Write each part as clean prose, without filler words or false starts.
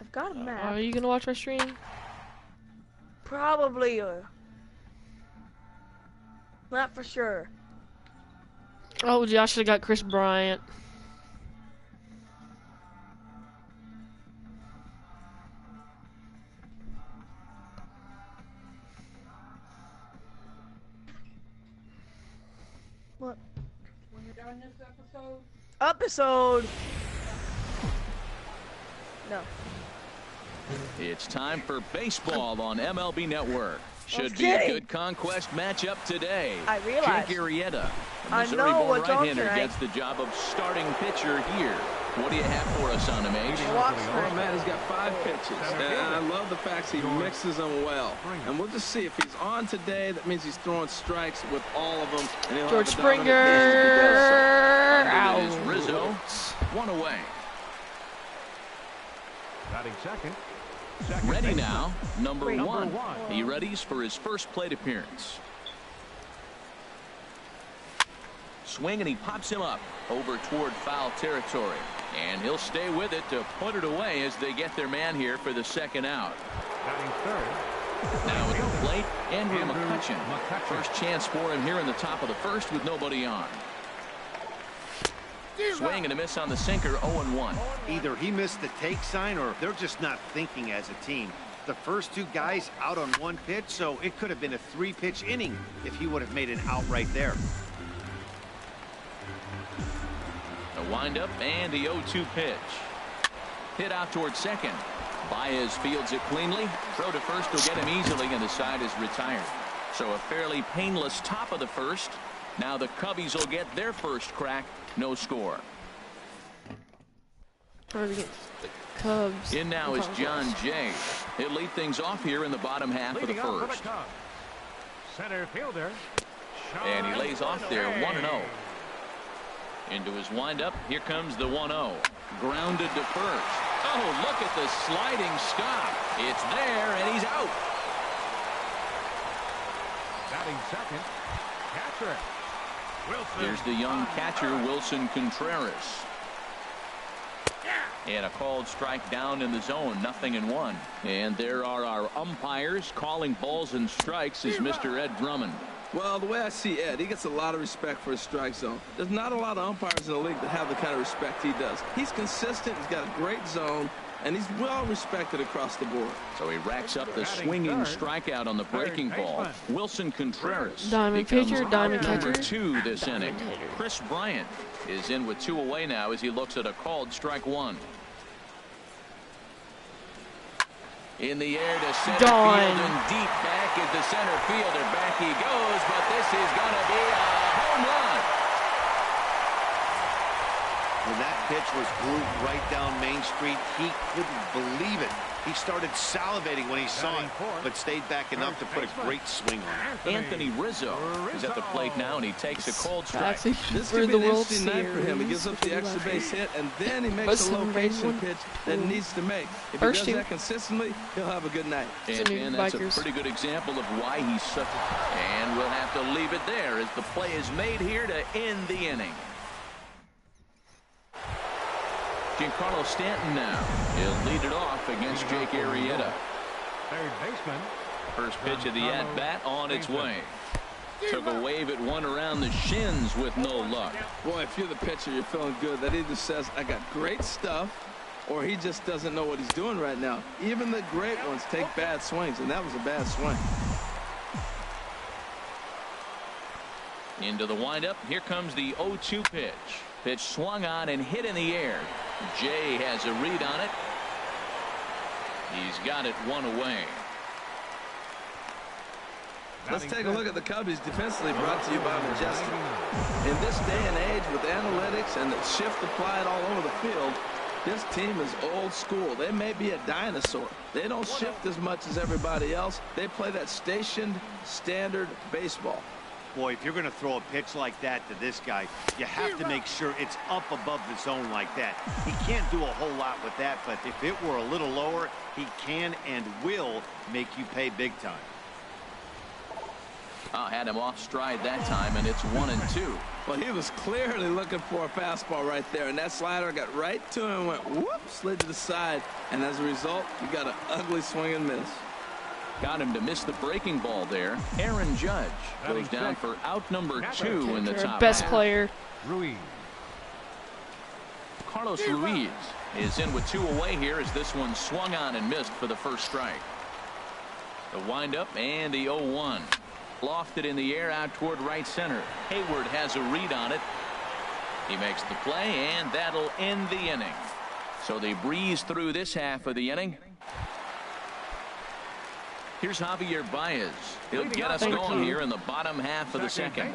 I've got a map. Are you gonna watch my stream? Probably. Not for sure. Oh, gee, I should have got Chris Bryant. What? When you're done this episode? Episode. No. It's time for baseball on MLB Network. Should be kidding. a good conquest matchup today. I realize. Jake Arrieta, the I Missouri know born what's on right-hander, tonight. gets the job of starting pitcher here. What do you have for us on him, H? Oh, man, he's got 5 pitches, and I love the fact he mixes them well. And we'll just see if he's on today. That means he's throwing strikes with all of them. And he'll George have a dominant Springer. Under it is Rizzo. 1 away. Batting second. Ready now, number one. He readies for his first plate appearance. Swing, and he pops him up over toward foul territory. And he'll stay with it to put it away as they get their man here for the second out. Batting third. Now at the plate, Andrew McCutcheon. First chance for him here in the top of the first with nobody on. Swing and a miss on the sinker, 0-1. Either he missed the take sign or they're just not thinking as a team. The first 2 guys out on 1 pitch, so it could have been a 3-pitch inning if he would have made an out right there. A windup and the 0-2 pitch. Hit out towards second. Baez fields it cleanly. Throw to first will get him easily, and the side is retired. So a fairly painless top of the first. Now the Cubbies will get their first crack. No score. The Cubs. In now is John Jay. He'll lead things off here in the bottom half of the first. Center fielder. And he lays off there, 1-0. Into his windup. Here comes the 1-0. Grounded to first. Oh, look at the sliding stop. It's there, and he's out. Batting second. Catcher. Wilson. Here's the young catcher, Wilson Contreras. And a called strike down in the zone, 0-1. And there are our umpires calling balls and strikes is Mr. Ed Drummond. Well, the way I see Ed, he gets a lot of respect for his strike zone. There's not a lot of umpires in the league that have the kind of respect he does. He's consistent. He's got a great zone. And he's well respected across the board. So he racks up the swinging strikeout on the breaking ball. Wilson Contreras Diamond becomes pitcher, diamond number catcher. 2 this Diamond inning. hitter. Chris Bryant is in with 2 away now as he looks at a called strike 1. In the air to center Dawn. field and deep back is the center fielder. Back he goes, but this is going to be a home run. When that pitch was grooved right down Main Street, he couldn't believe it. He started salivating when he saw it, but stayed back enough to put a great swing on it. Anthony Rizzo is at the plate now, and he takes a cold strike. Actually, This for could be the an World interesting night for him. He Series, gives up the extra base hit, and then he makes What's a the location one? pitch that he needs to make. If First he two. does that consistently, he'll have a good night. And that's a pretty good example of why he's such a... And we'll have to leave it there as the play is made here to end the inning. Giancarlo Stanton now. He'll lead it off against Jake Arrieta. Third baseman. First pitch of the at-bat on its way. Took a wave at one around the shins with no luck. Boy, if you're the pitcher, you're feeling good. That either says, I got great stuff, or he just doesn't know what he's doing right now. Even the great ones take bad swings, and that was a bad swing. Into the windup. Here comes the 0-2 pitch. Pitch swung on and hit in the air. Jay has a read on it. He's got it 1 away. Let's take a look at the Cubbies defensively, brought to you by Majestic. In this day and age with analytics and the shift applied all over the field, this team is old school. They may be a dinosaur. They don't shift as much as everybody else. They play that stationed standard baseball. Boy, if you're going to throw a pitch like that to this guy, you have to make sure it's up above the zone like that. He can't do a whole lot with that, but if it were a little lower, he can and will make you pay big time. Had him off stride that time, and it's 1-2. Well, he was clearly looking for a fastball right there, and that slider got right to him, went whoop, slid to the side, and as a result, you got an ugly swing and miss. Got him to miss the breaking ball there. Aaron Judge goes down for out number 2 in the top Best half. player. Ruiz. Carlos Ruiz is in with 2 away here as this one swung on and missed for the first strike. The windup and the 0-1. Lofted in the air out toward right center. Hayward has a read on it. He makes the play, and that'll end the inning. So they breeze through this half of the inning. Here's Javier Baez. He'll get us going here in the bottom half of the second.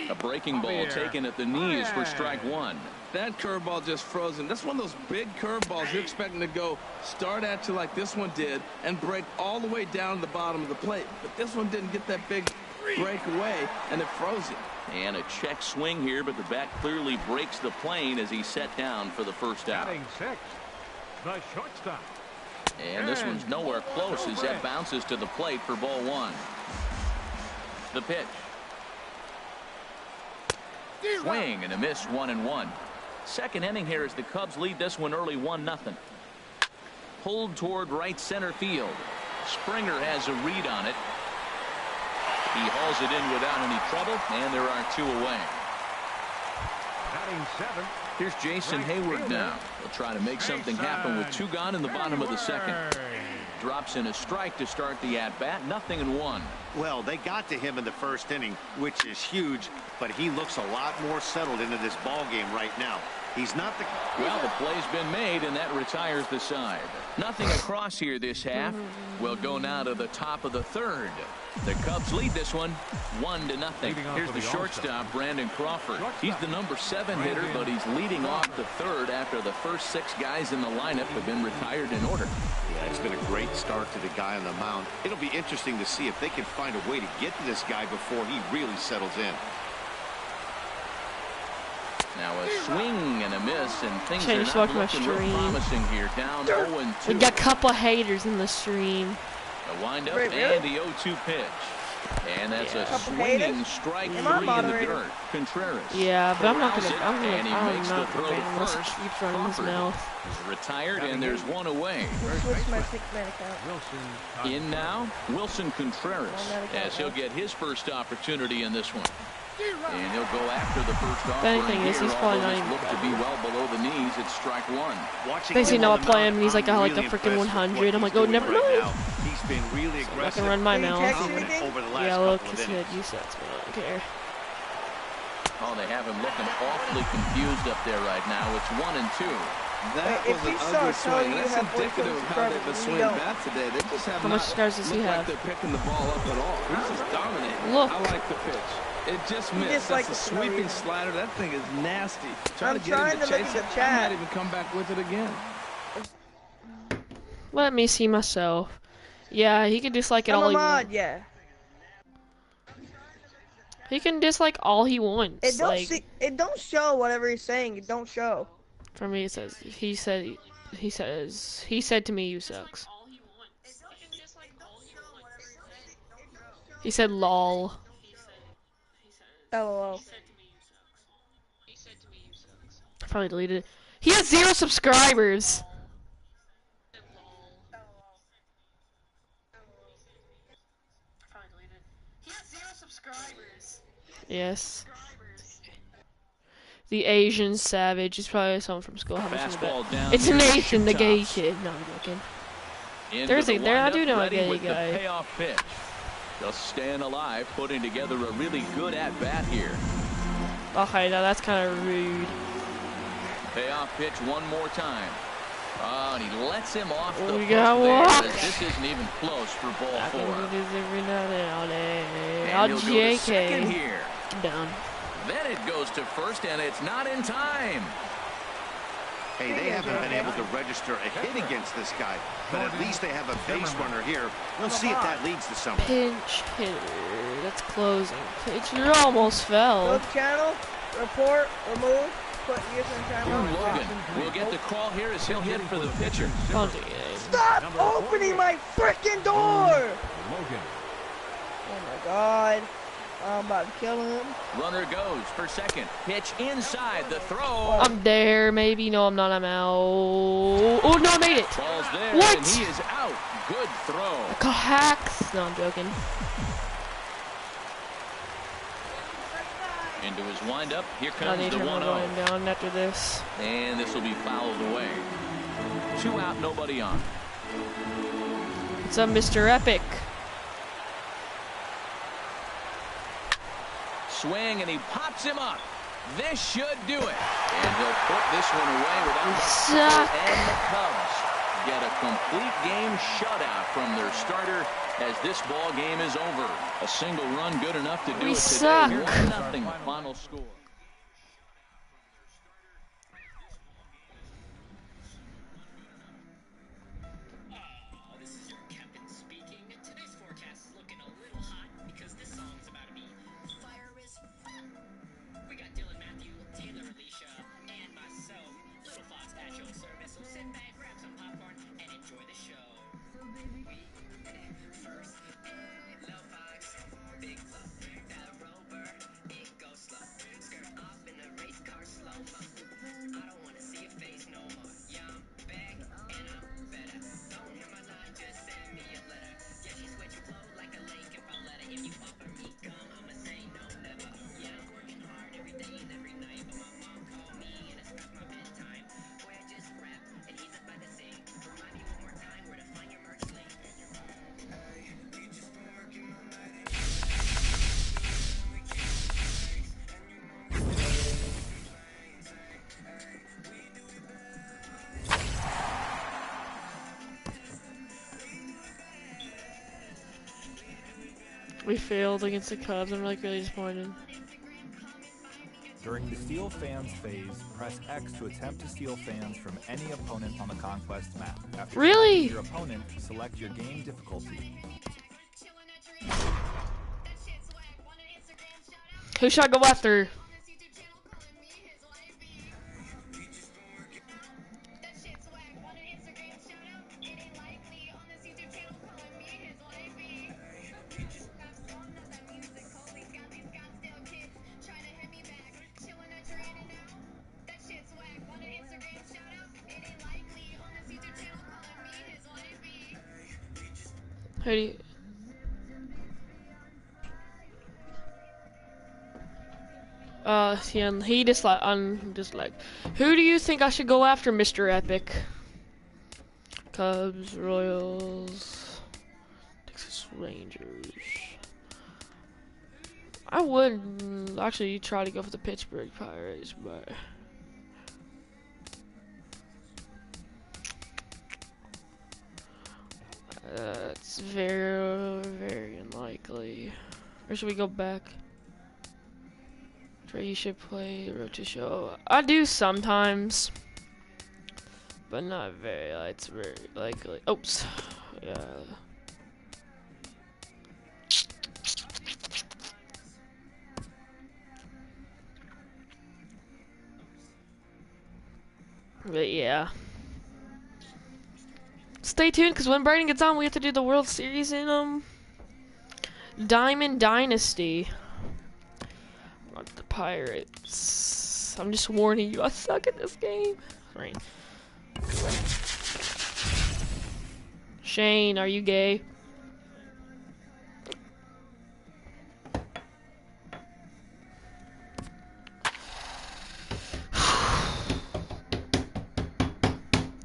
A breaking ball taken at the knees for strike 1. That curveball just froze him. That's one of those big curveballs you're expecting to go start at you like this one did and break all the way down to the bottom of the plate. But this one didn't get that big break away, and it froze him. And a check swing here, but the bat clearly breaks the plane as he's set down for the first out. Batting 6th, the shortstop. And this one's nowhere close as that bounces to the plate for ball 1. The pitch. Swing and a miss, 1-1. Second inning here as the Cubs lead this one early 1-0. Pulled toward right center field. Springer has a read on it. He hauls it in without any trouble, and there are 2 away. Batting 7th. Here's Jason Hayward now. He'll try to make something happen with 2 gone in the bottom of the second. Drops in a strike to start the at-bat. 0-1. Well, they got to him in the first inning, which is huge, but he looks a lot more settled into this ball game right now. He's not the... Well, the play's been made, and that retires the side. Nothing across here this half. We'll go now to the top of the third. The Cubs lead this one 1-0. Here's the shortstop, Brandon Crawford. He's the number 7 hitter, but he's leading off the third after the first 6 guys in the lineup have been retired in order. Yeah, it's been a great start to the guy on the mound. It'll be interesting to see if they can find a way to get to this guy before he really settles in. Now a swing and a miss, and things Change are not my looking real stream. promising here. Down 0-2. We got a couple of haters in the stream. The windup Wait, really? and the 0-2 pitch. And that's a Couple swinging haters? strike 3 Am I in the moderator? dirt. Contreras. Yeah, but I'm not corrals gonna. it, I'm and he makes the not throw gonna to ban unless first. he keeps running his Crawford mouth. is retired, and there's 1 away. Switch my 6-man account. Wilson. In now, Wilson Contreras, Automatic as he'll out. get his first opportunity in this one. And he'll go after the first The only offering thing is, here, he's probably although not this even looks to be well below the knees. It's strike 1. Watching Basically, him now on I the play mound, him, and he's like, I'm I like a really freaking impressed with 100. I'm what like, oh, he's never doing right mind. now. He's been really I aggressive. can run my Did you mouth. text dominant anything? over the last Yeah, look, couple he of said innings. you sucks, but I don't care. Oh, they have him looking awfully confused up there right now. It's 1-2. That If was he an ugly sucks, how swing. you That's have indicative of how they've been subscribers? swinging You bat today. They just have How not much stars does he looked like have? they're picking the ball up at all. He's just dominating. Look. I like the pitch. It just missed. dislikes That's a it for no sweeping reason. slider. That thing is nasty. I'm to get trying him to to look chase at it. the I chat. might even come back with it again. Let me see myself. Yeah, he can dislike it I'm all a he mod, wants. yeah. He can dislike all he wants. It don't Like, see, it don't show whatever he's saying. It don't show. for me, it says he said to me, "You sucks." He said, "Lol." LOL. I probably deleted it. He has 0 subscribers. Yes. The Asian Savage. He's probably someone from school. How much is Fastball that? down. It's an here, Asian, the gay shoots. kid. No, I'm joking. Into There's the a- there- I windup, do know a ready gay with the guy. payoff pitch. Just staying alive, putting together a really good at-bat here. Okay, now that's kind of rude. Payoff pitch one more time. Oh, and he lets him off the We hook got there, walk. as this isn't even close for ball I can 4. do this every now and then. And I'll he'll go to second JK. here. I'm down. Then it goes to first, and it's not in time. Hey, they haven't been able to register a hit against this guy, but at least they have a base runner here. We'll see if that leads to something. Pinch hitter. That's closing. Pitcher almost Go fell. to channel, report, remove, put user in channel. Logan will get the call here as he'll hit for the pitcher. Don't do it. Stop opening my freaking door! Logan. Oh my god. I'm about to kill him. Runner goes for second. Pitch inside the throw. I'm there, maybe. No, I'm not. I'm out. Oh, no, I made it. Ball's there, What? and he is out. Good throw. Hacks. No, I'm joking. Into his windup. Here I comes need the to 1-0. going down after this. And this will be fouled away. 2 out, nobody on. It's a Mr. Epic. Swing, and he pops him up. This should do it. And he'll put this one away without Suck. and the Cubs get a complete game shutout from their starter as this ball game is over. A single run good enough to do We it suck. today. 1-0 final score. We failed against the Cubs. I'm like really disappointed. During the steal fans phase, press X to attempt to steal fans from any opponent on the conquest map. After Really? selecting your opponent, select your game difficulty. Who should I go after? Who do you... yeah, he just like, I'm just like, who do you think I should go after, Mr. Epic? Cubs, Royals, Texas Rangers. I would actually try to go for the Pittsburgh Pirates, but it's very, very unlikely. Or should we go back? You should play Road to Show. I do sometimes, but not very. It's very likely. Oops. Yeah. But yeah. Stay tuned, because when Brayden gets on, we have to do the World Series in Diamond Dynasty. The Pirates. I'm just warning you, I suck at this game. Right. Shane, are you gay?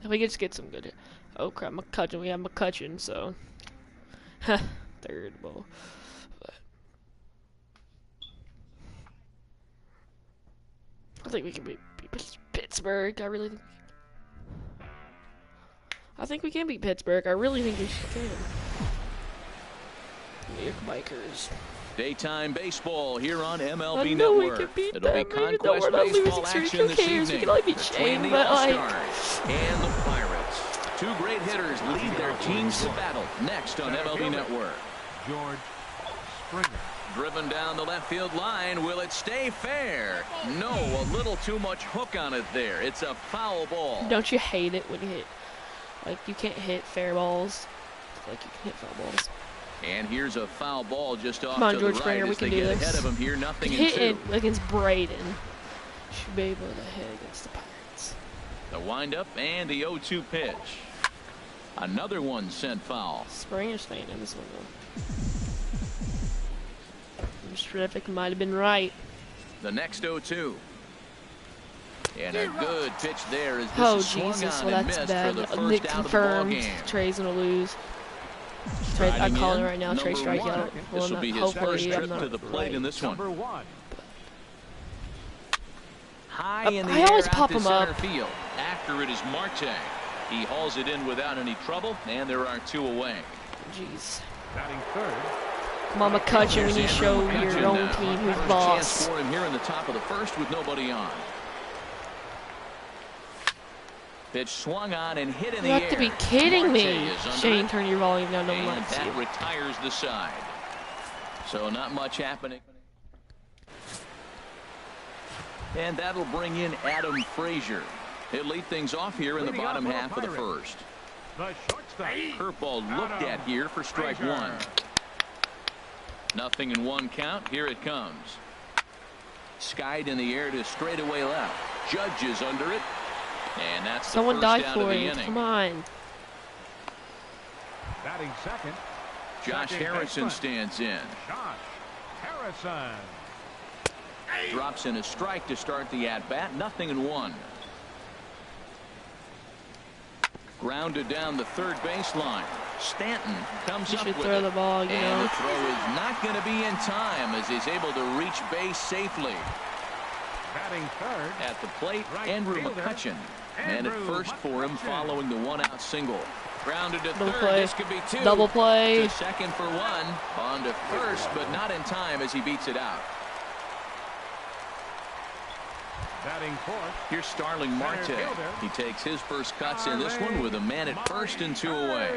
If we just get some good. Oh crap, McCutcheon. We have McCutcheon, so. Third ball. I think we can beat Pittsburgh. I really think we can beat Pittsburgh. I really think we can. New York Bikers. Daytime baseball here on MLB I know Network. we can beat It'll be them, even though conquest we're not baseball losing streak. action Who this cares? We evening can only beat between Shane, the but like. All-Stars and the Pirates. Two great hitters lead their teams to battle next on MLB Network. George Springer. Driven down the left field line. Will it stay fair? No, a little too much hook on it there. It's a foul ball. Don't you hate it when you hit? Like, you can't hit fair balls. Like, you can hit foul balls. And here's a foul ball just off Come on, to George the Springer, right we as can they do get this. ahead of him here, nothing in Hit two. it against Braden. Should be able to hit against the Pirates. The windup and the 0-2 pitch. Another one sent foul. Springer's staying in this one though. Mr. Terrific might have been right. The next 0-2. And a good pitch there as this Oh is swung Jesus, on well and that's missed bad. for the first Nick out of the ball confirmed game. Trey's gonna lose. Trey, I'm Riding calling in, it right now. Trey number strikeout. one. Well, This will not, be his hopefully first I'm trip not to the plate right. in this one. Number 1. High in the I air always out pop to him center up. field. After it is Marte. He hauls it in without any trouble, and there are 2 away. Jeez. Batting third. Come on, McCutcheon, we need to Here's show Andrew your McCutcheon own now. team who's First boss. chance for him here in the top of the first with nobody on. Pitch swung on and hit in the You air. have to be kidding Marte me. is under Shane, it, turn your volume down. No one and likes that you. retires the side. So not much happening. And that'll bring in Adam Frazier. He'll lead things off here in the bottom half of the first. The shortstop. Curveball looked at here for strike one. Nothing in one count. Here it comes. Skied in the air to straightaway left. Judge is under it. And that's Someone the died first out of for the it. inning. Come on. Batting second. Josh Second Harrison baseman. stands in. Josh Harrison. Drops in a strike to start the at-bat. Nothing in one. Grounded down the third baseline. Stanton comes You up should with throw it. the ball, you And know. the throw is not going to be in time as he's able to reach base safely. Batting third. At the plate, Right Andrew fielder, McCutcheon. Man at Andrew first for him McCutcheon. following the one-out single. Grounded to Double third. play. This could be 2. Double play. To second for 1. On to first, but not in time as he beats it out. Batting fourth. Here's Starling Marte. Center fielder. He takes his first cuts in this one with a man at first and 2 away.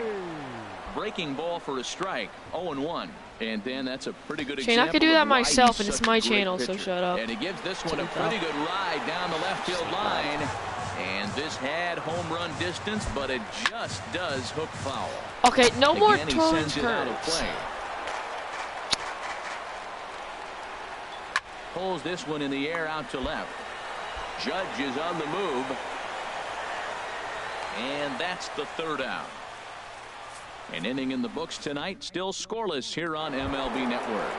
Breaking ball for a strike. 0-1. And Dan, that's a pretty good Shane, example I could do of that why myself, he's and it's such a my great channel, so pitcher. shut up. And he gives this one a pretty good ride down the left field line. And this had home run distance, but it just does hook foul. Okay, no more Again, he throwing sends it out of curves. play. Pulls this one in the air out to left. Judge is on the move. And that's the third out. An inning in the books tonight, still scoreless here on MLB Network.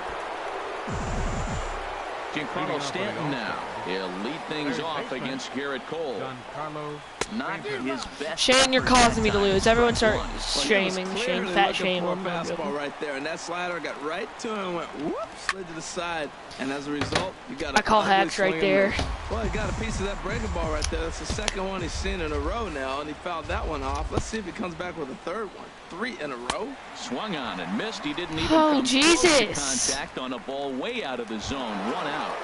Giancarlo Stanton now. He'll lead things off against Garrett Cole. Giancarlo. Not his best. Shane, you're effort causing me to that lose. time. Everyone start One. shaming Shane, fat shame for a him. fastball right there, and that slider got right to him and went whoop, slid to the side, and as a result, you got. I call hacks right there. Well, he got a piece of that breaking ball right there. That's the second one he's seen in a row now, and he fouled that one off. Let's see if he comes back with a third one. 3 in a row. Swung on and missed. He didn't even Oh, come Jesus. close to contact on a ball way out of the zone. 1 out.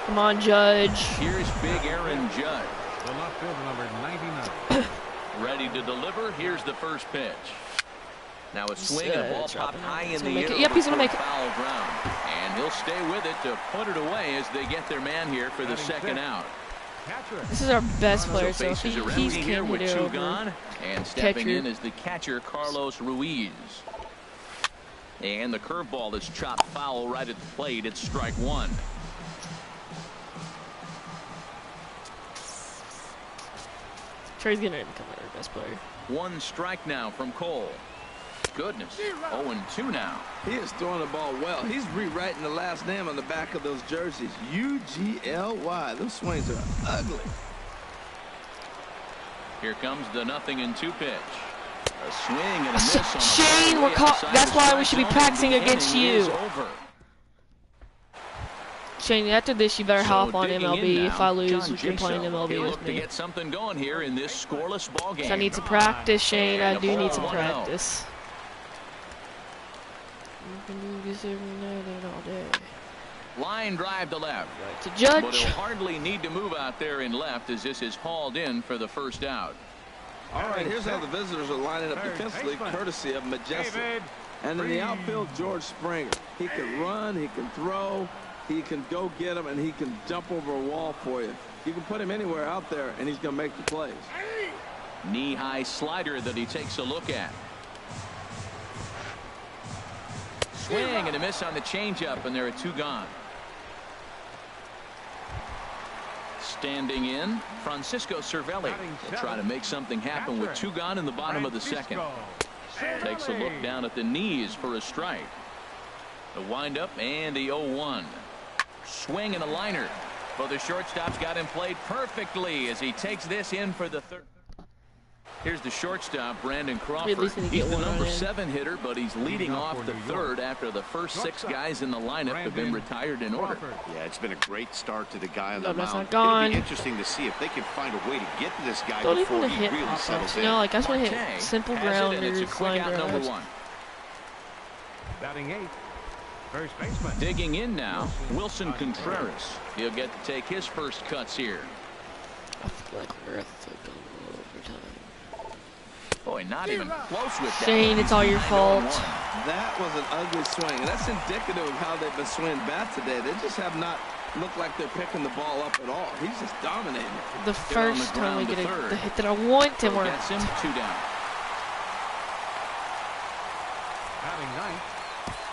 Come on, Judge. Here's big Aaron Judge. The left fielder, number 99. Ready to deliver. Here's the first pitch. Now a swing and a ball popped high in the air. Yep, he's gonna make it. Foul ground. And he'll stay with it to put it away as they get their man here for the second out. Catcher. This is our best So player, so if bases are he's empty here can't with hit it 2 over. gone. And stepping Catcher. in is the catcher, Carlos Ruiz. And the curveball is chopped foul right at the plate. It's strike 1. Trey's gonna become our best player. 1 strike now from Cole. Goodness. 0-2 now. He is throwing the ball well. He's rewriting the last name on the back of those jerseys. U-G-L-Y. Those swings are ugly. Here comes the 0-2 pitch. A swing and a miss on a Shane, ball we're way caught. outside That's the why we strike should be zone. practicing The against inning is you. over. Shane, after this, you better So hop on digging in MLB. If now, I lose, John you're playing Jaso. MLB He'll with look to me. get something going here in this scoreless ball game. I need some practice, Shane. I do need some Ball 1-0. practice. You can do this every night and all day. Line drive to left. To But Judge. he'll hardly need to move out there in left as this is hauled in for the first out. All right, here's how the visitors are lining up defensively, courtesy of Majestic. David. And in the outfield, George Springer. He can run, he can throw, he can go get him, and he can jump over a wall for you. You can put him anywhere out there, and he's going to make the plays. Knee-high slider that he takes a look at. swing and a miss on the changeup, and there are 2 gone. Standing in, Francisco Cervelli will try to make something happen with 2 gone in the bottom of the second. Takes a look down at the knees for a strike. The windup and the 0-1. Swing and a liner. But the shortstop's got him played perfectly as he takes this in for the third. Here's the shortstop, Brandon Crawford. He's the number 7 hitter, but he's leading off the third after the first 6 guys in the lineup have been retired in order. Yeah, it's been a great start to the guy on the that's mound. not gone. It'll be interesting to see if they can find a way to get to this guy Don't before even he hit really pop-ups, settles in. you know, like I just want to hit Marte simple has it, and it's a grounders, quick line out number drives. 1. Batting 8th. First baseman. Digging in now, Wilson Contreras. He'll get to take his first cuts here. I feel like we're at the overtime. Boy, not even close with that. Shane, it's all your fault. That was an ugly swing, and that's indicative of how they've been swinging bat today. They just have not looked like they're picking the ball up at all. He's just dominating. The first time we get the hit that I want, and we're Gets him 2 down. Batting 9th.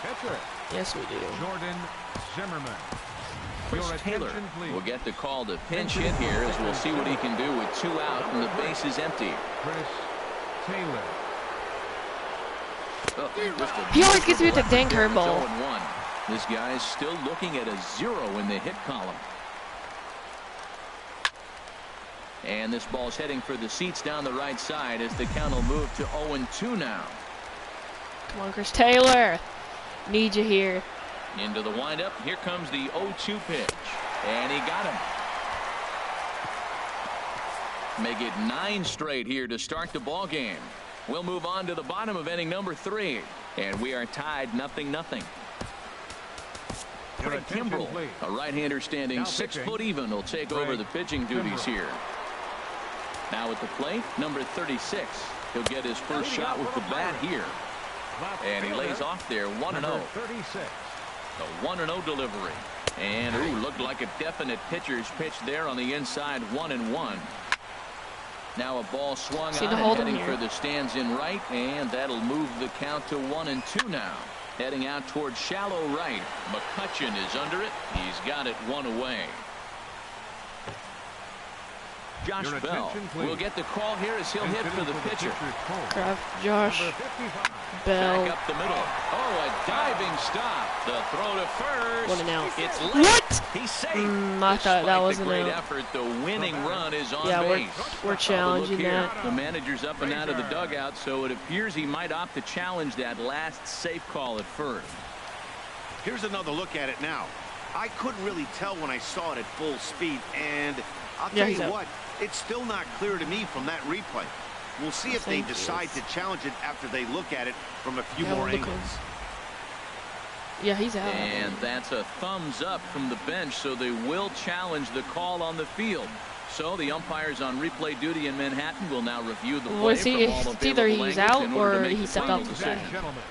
Pitcher. yes, we do. Jordan Zimmerman. Chris Your Taylor attention, please. will get the call to pinch hit here as we'll see what he can do with 2 out and the base is empty. Chris Taylor. Oh, just a He always gets me with the dang It's curveball. 0-1. This guy's still looking at a 0 in the hit column. And this ball's heading for the seats down the right side as the count will move to 0-2 now. Come on, Chris Taylor. Need you here. Into the windup. Here comes the 0-2 pitch. And he got him. Make it 9 straight here to start the ball game. We'll move on to the bottom of inning number 3. And we are tied 0-0. Craig Kimbrell, a right-hander standing 6 foot even, will take over the pitching duties here. Now at the plate, number 36. He'll get his first shot with the bat here. And he lays off there 1-0. 36. The 1-0 delivery. And ooh, looked like a definite pitcher's pitch there on the inside, 1-1. Now a ball swung on and heading for the stands in right, and that'll move the count to 1-2 now. Heading out towards shallow right. McCutchen is under it. He's got it 1 away. Josh Bell will get the call here as he'll hit for the pitcher. Grab Josh Bell. Back up the middle. Oh, a diving stop. The throw to first. What an out. It's late. What? He's safe. I thought that was a an great out. effort. The winning run is on Yeah, base. we're challenging that. The manager's up and out of the dugout, so it appears he might opt to challenge that last safe call at first. Here's another look at it now. I couldn't really tell when I saw it at full speed, and I'll tell you what, it's still not clear to me from that replay. We'll see if they decide to challenge it after they look at it from a few more angles. Yeah, he's out. And that's a thumbs up from the bench, so they will challenge the call on the field. So the umpires on replay duty in Manhattan will now review the play from all it's either available he's angles out in order to or make he the stepped final off the decision. Gentlemen,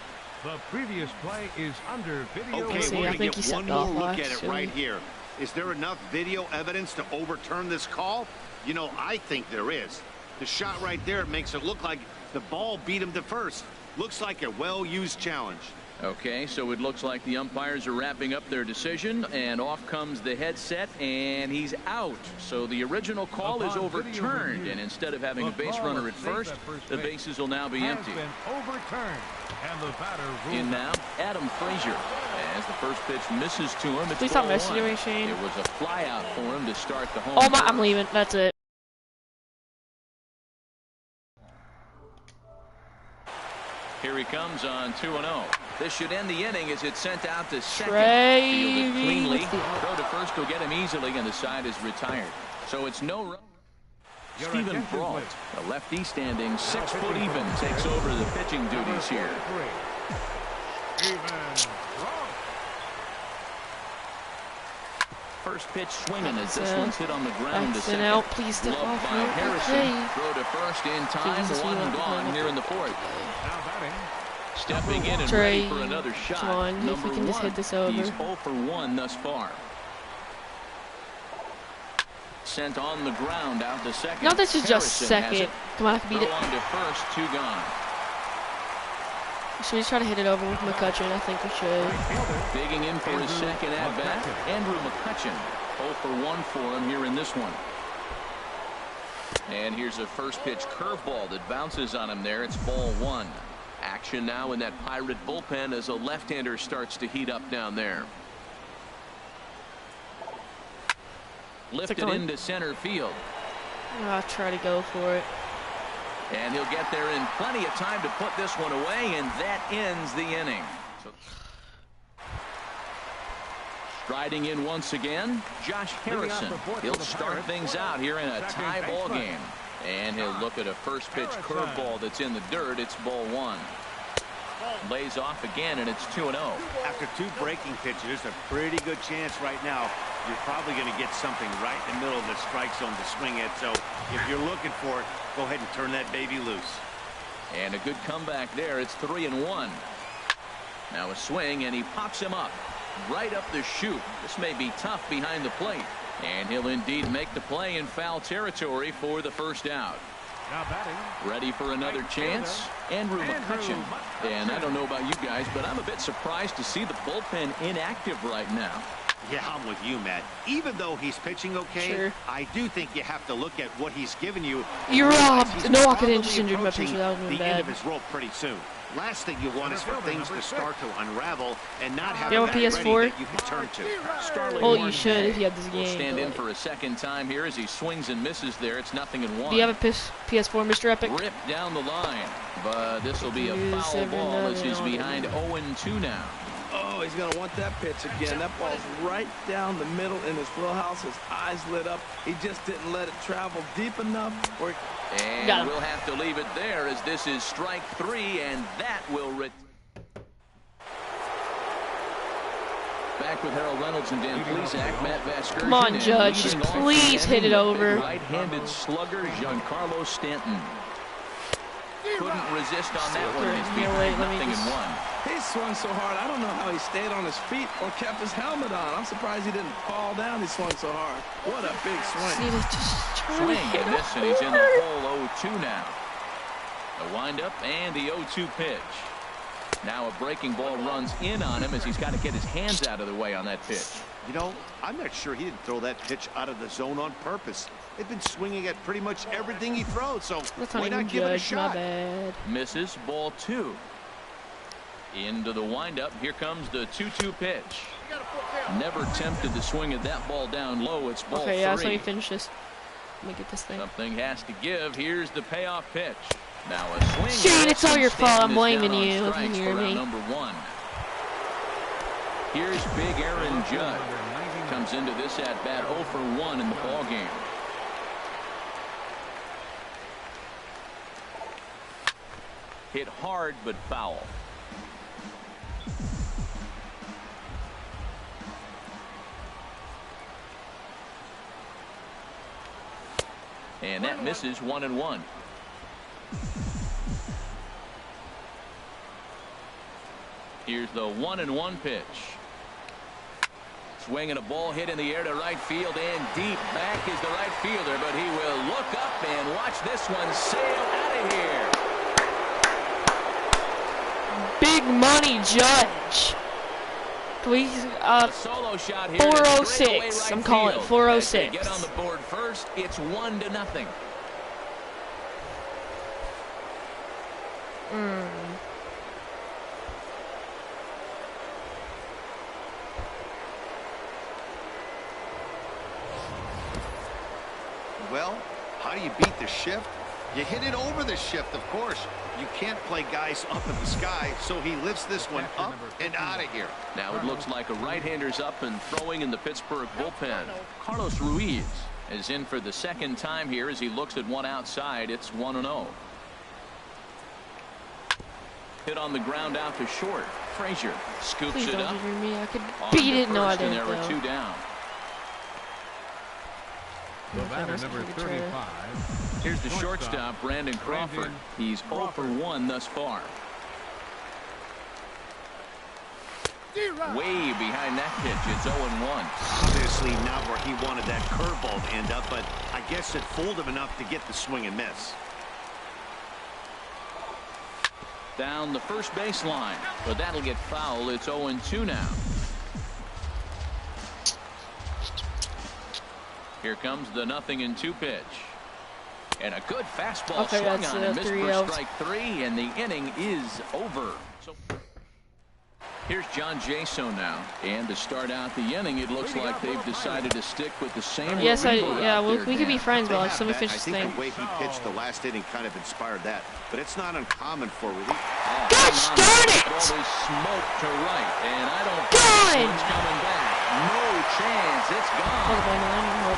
the previous play is under video. Okay, See, we're I going think to he get one stepped more off look at it right here. Is there enough video evidence to overturn this call? You know, I think there is. The shot right there makes it look like the ball beat him to first. Looks like a well-used challenge. Okay, so it looks like the umpires are wrapping up their decision, and off comes the headset, and he's out. So the original call is overturned, and instead of having a base runner at first, the bases will now be empty. In now, Adam Frazier. As the first pitch misses to him, it's Please stop 1-1. messing with me, Shane. It was a fly out for him to start the home. Oh my, I'm leaving. That's it. Here he comes on 2-0. This should end the inning as it's sent out to second. Trey Fielded cleanly. with the out. Throw to first will get him easily, and the side is retired. So it's no run. Stephen Brault, a lefty standing 6 foot even, takes over the pitching duties here. First pitch swinging as this one's hit on the ground to That's second. an out. Please step Loved off. by Harrison. Okay. Throw to first in time. Jesus, One we and love gone the here in the fourth. Stepping in and Trey, ready for another shot. come on, if Number we can just hit 1. this over. He's 0 for 1 thus far. Sent on the ground out to second. No, this is just Harrison has second. it. Come on, I can beat Throw it. on to first, 2 gone. Should we try to hit it over with McCutcheon? I think we should. Digging in for his second at-bat, Andrew McCutcheon. 0 for 1 for him here in this one. And here's a first pitch curveball that bounces on him there. It's ball 1. Action now in that Pirate bullpen as a left-hander starts to heat up down there. Lifted into center field. I'll try to go for it. And he'll get there in plenty of time to put this one away, and that ends the inning. Striding in once again, Josh Harrison. He'll start things out here in a tie ball game. And he'll look at a first pitch curveball that's in the dirt. It's ball 1. Lays off again, and it's 2-0. After 2 breaking pitches, there's a pretty good chance right now you're probably going to get something right in the middle of the strike zone to swing at. So if you're looking for it, go ahead and turn that baby loose. And a good comeback there. It's 3-1. Now a swing, and he pops him up right up the chute. This may be tough behind the plate. And he'll indeed make the play in foul territory for the first out. Now batting. Ready for another chance? Andrew McCutcheon. And I don't know about you guys, but I'm a bit surprised to see the bullpen inactive right now. Yeah, I'm with you, Matt. Even though he's pitching okay, I do think you have to look at what he's given you. You're robbed. No, I could have just injured my pitcher. That would have been the end bad. of his rope pretty soon. Last thing you want is for things to start to unravel and not have a a PS4 that you can turn to. Well, you should if you had this Will game. stand in for a second time here as he swings and misses there. It's 0-1. Do you have a PS4, Mr. Epic? Ripped down the line, but this will be a foul ball as he's behind 0-2 now. Oh, he's going to want that pitch again. That ball's right down the middle in his wheelhouse. His eyes lit up. He just didn't let it travel deep enough. And we'll have to leave it there as this is strike 3, and that will Back with Harold Reynolds and Dan Plesac, Matt Vasgersian. Come on, Judge, just please hit it over. Right-handed slugger Giancarlo Stanton. Couldn't resist on that one. It's behind 0-1. He swung so hard. I don't know how he stayed on his feet or kept his helmet on. I'm surprised he didn't fall down. He swung so hard. What a big swing. Swing and this, and he's in the hole. 0-2 now. A windup and the 0-2 pitch. Now a breaking ball runs in on him as he's got to get his hands out of the way on that pitch. You know, I'm not sure he didn't throw that pitch out of the zone on purpose. They've been swinging at pretty much everything he throws, so why not give it a shot? Misses, ball 2. Into the windup. Here comes the 2-2 pitch. Never tempted to swing at that ball down low. It's ball 3. Okay, yeah, so you finish this. Let me get this thing. Something has to give. Here's the payoff pitch. Now a swing. Shane, it's all your fault. I'm blaming you. If you hear me. Number 1. Here's big Aaron Judd. Comes into this at bat 0 for 1 in the ball game. Hit hard but foul. And that misses 1-1. Here's the 1-1 pitch. Swinging a ball hit in the air to right field, and deep back is the right fielder, but he will look up and watch this one sail out of here. Big money, Judge. Please, solo shot here. 406. I'm calling it 406. Get on the board first. It's 1-0. Well, how do you beat the shift? You hit it over the shift, of course. You can't play guys up in the sky, so he lifts this one up and out of here. Now it looks like a right-hander's up and throwing in the Pittsburgh bullpen. Carlos Ruiz is in for the second time here as he looks at one outside. It's 1-0. Hit on the ground out to short. Frazier scoops Please it don't up. injure me. I could beat it. No, I didn't. And there were 2 down. The batter, number 35. Here's the shortstop, Brandon Crawford. He's 0 for 1 thus far. Way behind that pitch. It's 0-1. Obviously not where he wanted that curveball to end up, but I guess it fooled him enough to get the swing and miss. down the first baseline, but that'll get fouled. It's 0-2 now. Here comes the 0-2 pitch. And a good fastball swung on and missed for strike 3, and the inning is over. So here's John Jaso now, and to start out the inning, it looks like they've decided to stick with the same. Yes, we could be friends, but like, so we finish this thing. I think the way he pitched the last inning kind of inspired that, but it's not uncommon for relief. Gosh darn it! Ball is smoked to right, and I don't think it's coming back. No chance. It's gone.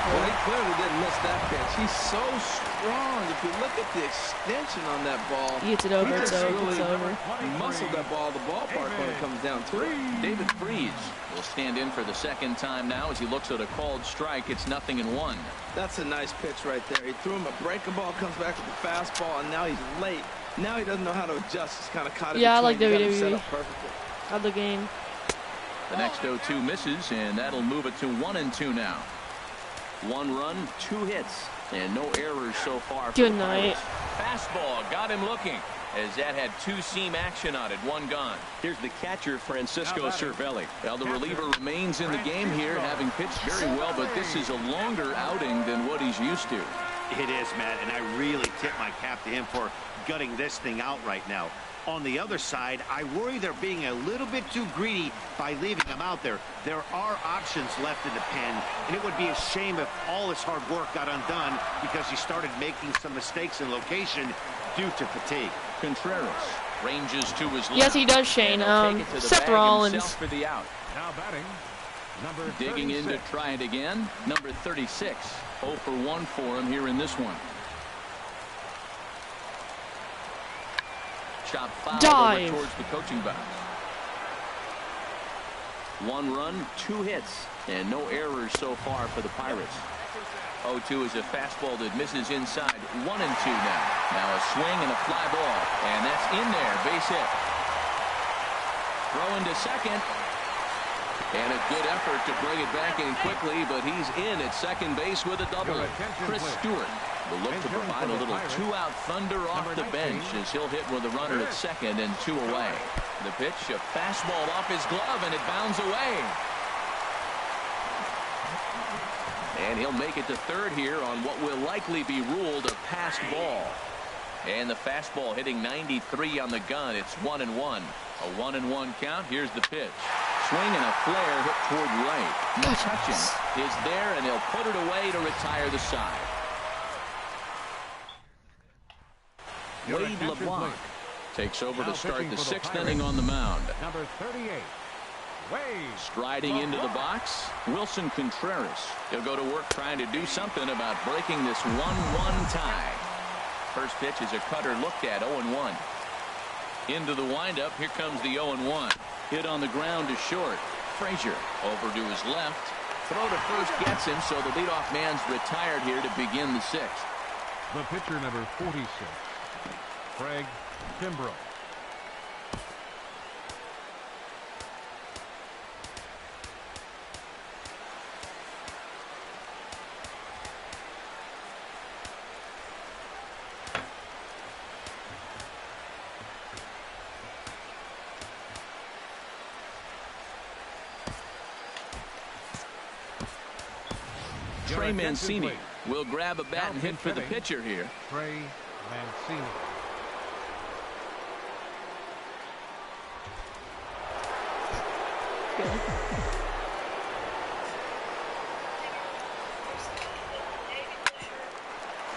Well, he clearly didn't miss that pitch. He's so strong. If you look at the extension on that ball, he gets it over. It's over. It's over. Muscled that ball to the ballpark when it comes down to it. David Freese will stand in for the second time now as he looks at a called strike. It's 0-1. That's a nice pitch right there. He threw him a breaking ball, comes back with the fastball, and now he's late. Now he doesn't know how to adjust. He's kind of caught it. Yeah, I like WWE. Set up perfectly. Of the game. The next 0-2 misses, and that'll move it to 1-2 now. 1 run, 2 hits, and no errors so far. Good night. Fastball got him looking, as that had 2-seam action on it. 1 gone. Here's the catcher, Francisco Cervelli. Well, the reliever remains in the game here, having pitched very well, but this is a longer outing than what he's used to. It is, Matt, and I really tip my cap to him for gutting this thing out right now. On the other side, I worry they're being a little bit too greedy by leaving him out there. There are options left in the pen, and it would be a shame if all his hard work got undone because he started making some mistakes in location due to fatigue. Contreras ranges to his left. Yes, he does, Shane. Seth Rollins. For the out. Now batting, number digging 36. in to try it again. Number 36. 0 for 1 for him here in this one. Shot foul over towards the coaching box. 1 run, 2 hits, and no errors so far for the Pirates. 0-2 is a fastball that misses inside. 1-2 now. Now a swing and a fly ball, and that's in there. Base hit. Throw into second. And a good effort to bring it back in quickly, but he's in at second base with a double. Chris Stewart will look to provide a little 2-out thunder off the bench as he'll hit with a runner at second and 2 away. The pitch, a fastball off his glove, and it bounds away. And he'll make it to third here on what will likely be ruled a passed ball. And the fastball hitting 93 on the gun. It's 1-1. A 1-1 count. Here's the pitch. Swing and a flare hit toward right. McCutcheon is there, and he'll put it away to retire the side. Wade LeBlanc takes over to start the 6th inning on the mound. Number 38. Wade. Striding into the box, Wilson Contreras. He'll go to work trying to do something about breaking this 1-1 tie. First pitch is a cutter looked at, 0-1. Into the windup, here comes the 0-1. Hit on the ground to short. Frazier over to his left. Throw to first gets him, so the leadoff man's retired here to begin the 6th. The pitcher, number 46, Craig Kimbrough. Trey Mancini will grab a bat and hit for the pitcher here. Trey Mancini.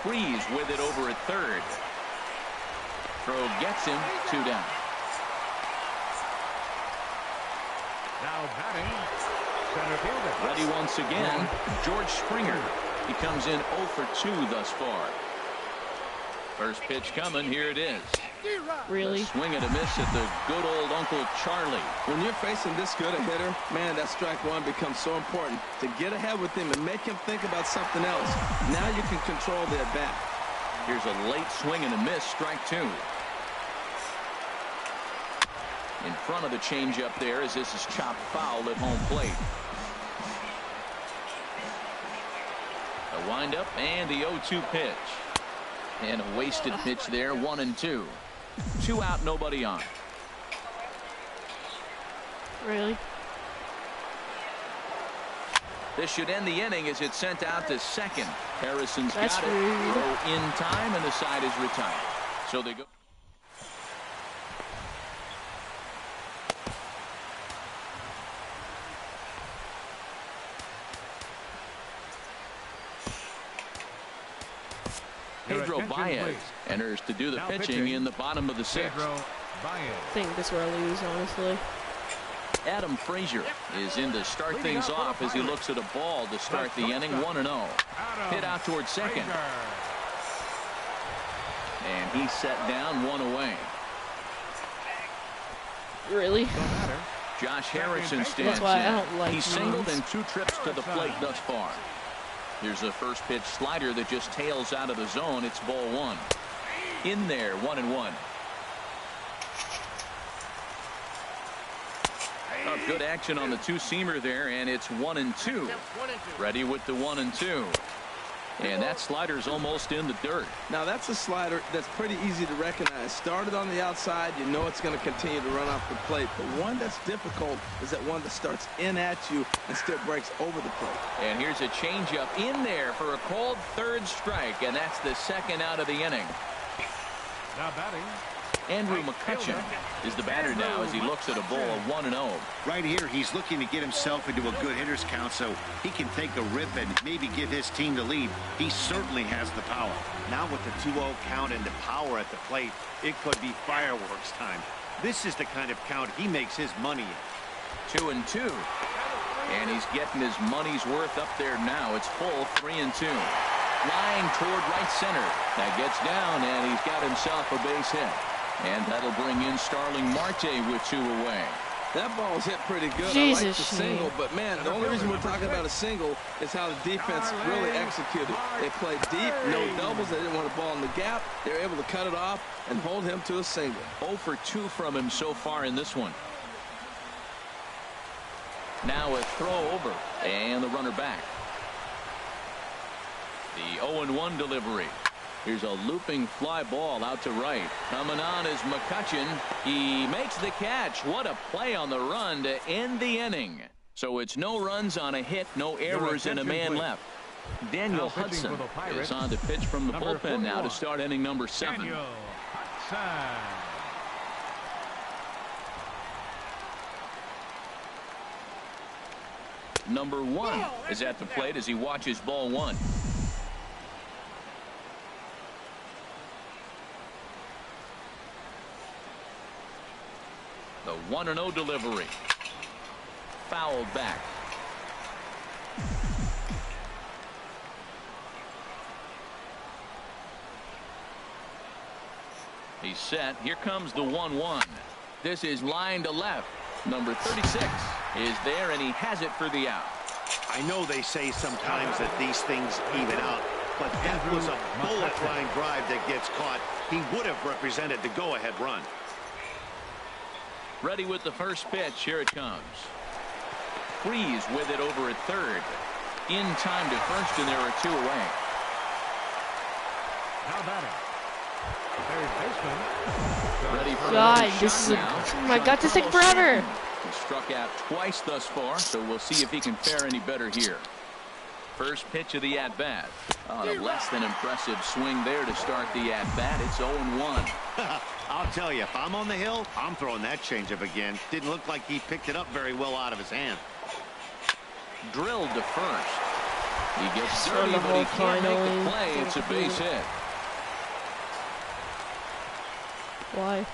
Freeze with it over at third. Throw gets him, 2 down. Now batting, center fielder. Ready once again, George Springer. He comes in 0 for 2 thus far. First pitch coming, here it is. Really? Swing and a miss at the good old Uncle Charlie. When you're facing this good a hitter, man, that strike 1 becomes so important. To get ahead with him and make him think about something else. Now you can control the at bat. Here's a late swing and a miss, strike 2. In front of the changeup there as this is chopped foul at home plate. A windup and the 0-2 pitch. And a wasted pitch there, 1-2. 2 out, nobody on. Really? This should end the inning as it's sent out to second. Harrison's That's got it. rude. Throw in time, and the side is retired. So they go. Pedro Baez enters to do the pitching in the bottom of the 6th. I think this is where I lose, honestly. Adam Frazier is in to start things off as he looks at a ball to start the inning. 1-0. Hit out towards second. And he's set down, 1 away. Really? Josh Harrison stands That's why I don't in. like He's singled these. in 2 trips to the plate thus far. Here's a first pitch slider that just tails out of the zone. It's ball 1. In there, 1-1. Good action on the 2-seamer there, and it's 1-2. Ready with the 1-2. And that slider's almost in the dirt. Now that's a slider that's pretty easy to recognize. Started on the outside, you know it's going to continue to run off the plate. The one that's difficult is that one that starts in at you and still breaks over the plate. And here's a changeup in there for a called 3rd strike, and that's the 2nd out of the inning. Now batting. Andrew McCutcheon is the batter now as he looks at a ball of 1-0. Right here, he's looking to get himself into a good hitter's count so he can take a rip and maybe give his team the lead. He certainly has the power. Now with the 2-0 count and the power at the plate, it could be fireworks time. This is the kind of count he makes his money in. 2-2. And he's getting his money's worth up there now. It's full, 3-2. Line toward right center. That gets down, and he's got himself a base hit. And that'll bring in Starling Marte with 2 away. That ball's hit pretty good. Jesus, I like the single, but man, the only reason we're talking about a single is how the defense really executed. They played deep, no doubles. They didn't want a ball in the gap. They were able to cut it off and hold him to a single. 0 for 2 from him so far in this one. Now a throw over, and the runner back. The 0-1 delivery. Here's a looping fly ball out to right. Coming on is McCutcheon. He makes the catch. What a play on the run to end the inning. So it's no runs on a hit, no errors, and a man left. Daniel Hudson is on to pitch from the bullpen now to start inning number 7. Daniel Hudson. Number 1 is at the plate as he watches ball 1. The 1-0 delivery. Fouled back. He's set. Here comes the 1-1. This is line to left. Number 36 is there, and he has it for the out. I know they say sometimes that these things even out, but that was a bullet line drive that gets caught. He would have represented the go-ahead run. Ready with the first pitch. Here it comes. Freeze with it over at third. In time to first, and there are 2 away. Now batting. Third baseman. Ready for God, the this is now. oh my God, this takes forever. He struck out twice thus far, so we'll see if he can fare any better here. First pitch of the at-bat. On a less than impressive swing there to start the at-bat. It's 0-1. I'll tell you, if I'm on the hill, I'm throwing that changeup again. Didn't look like he picked it up very well out of his hand. Drilled to first. He gets From dirty, the but he whole can't make finally. the play. It's a base hit. Why?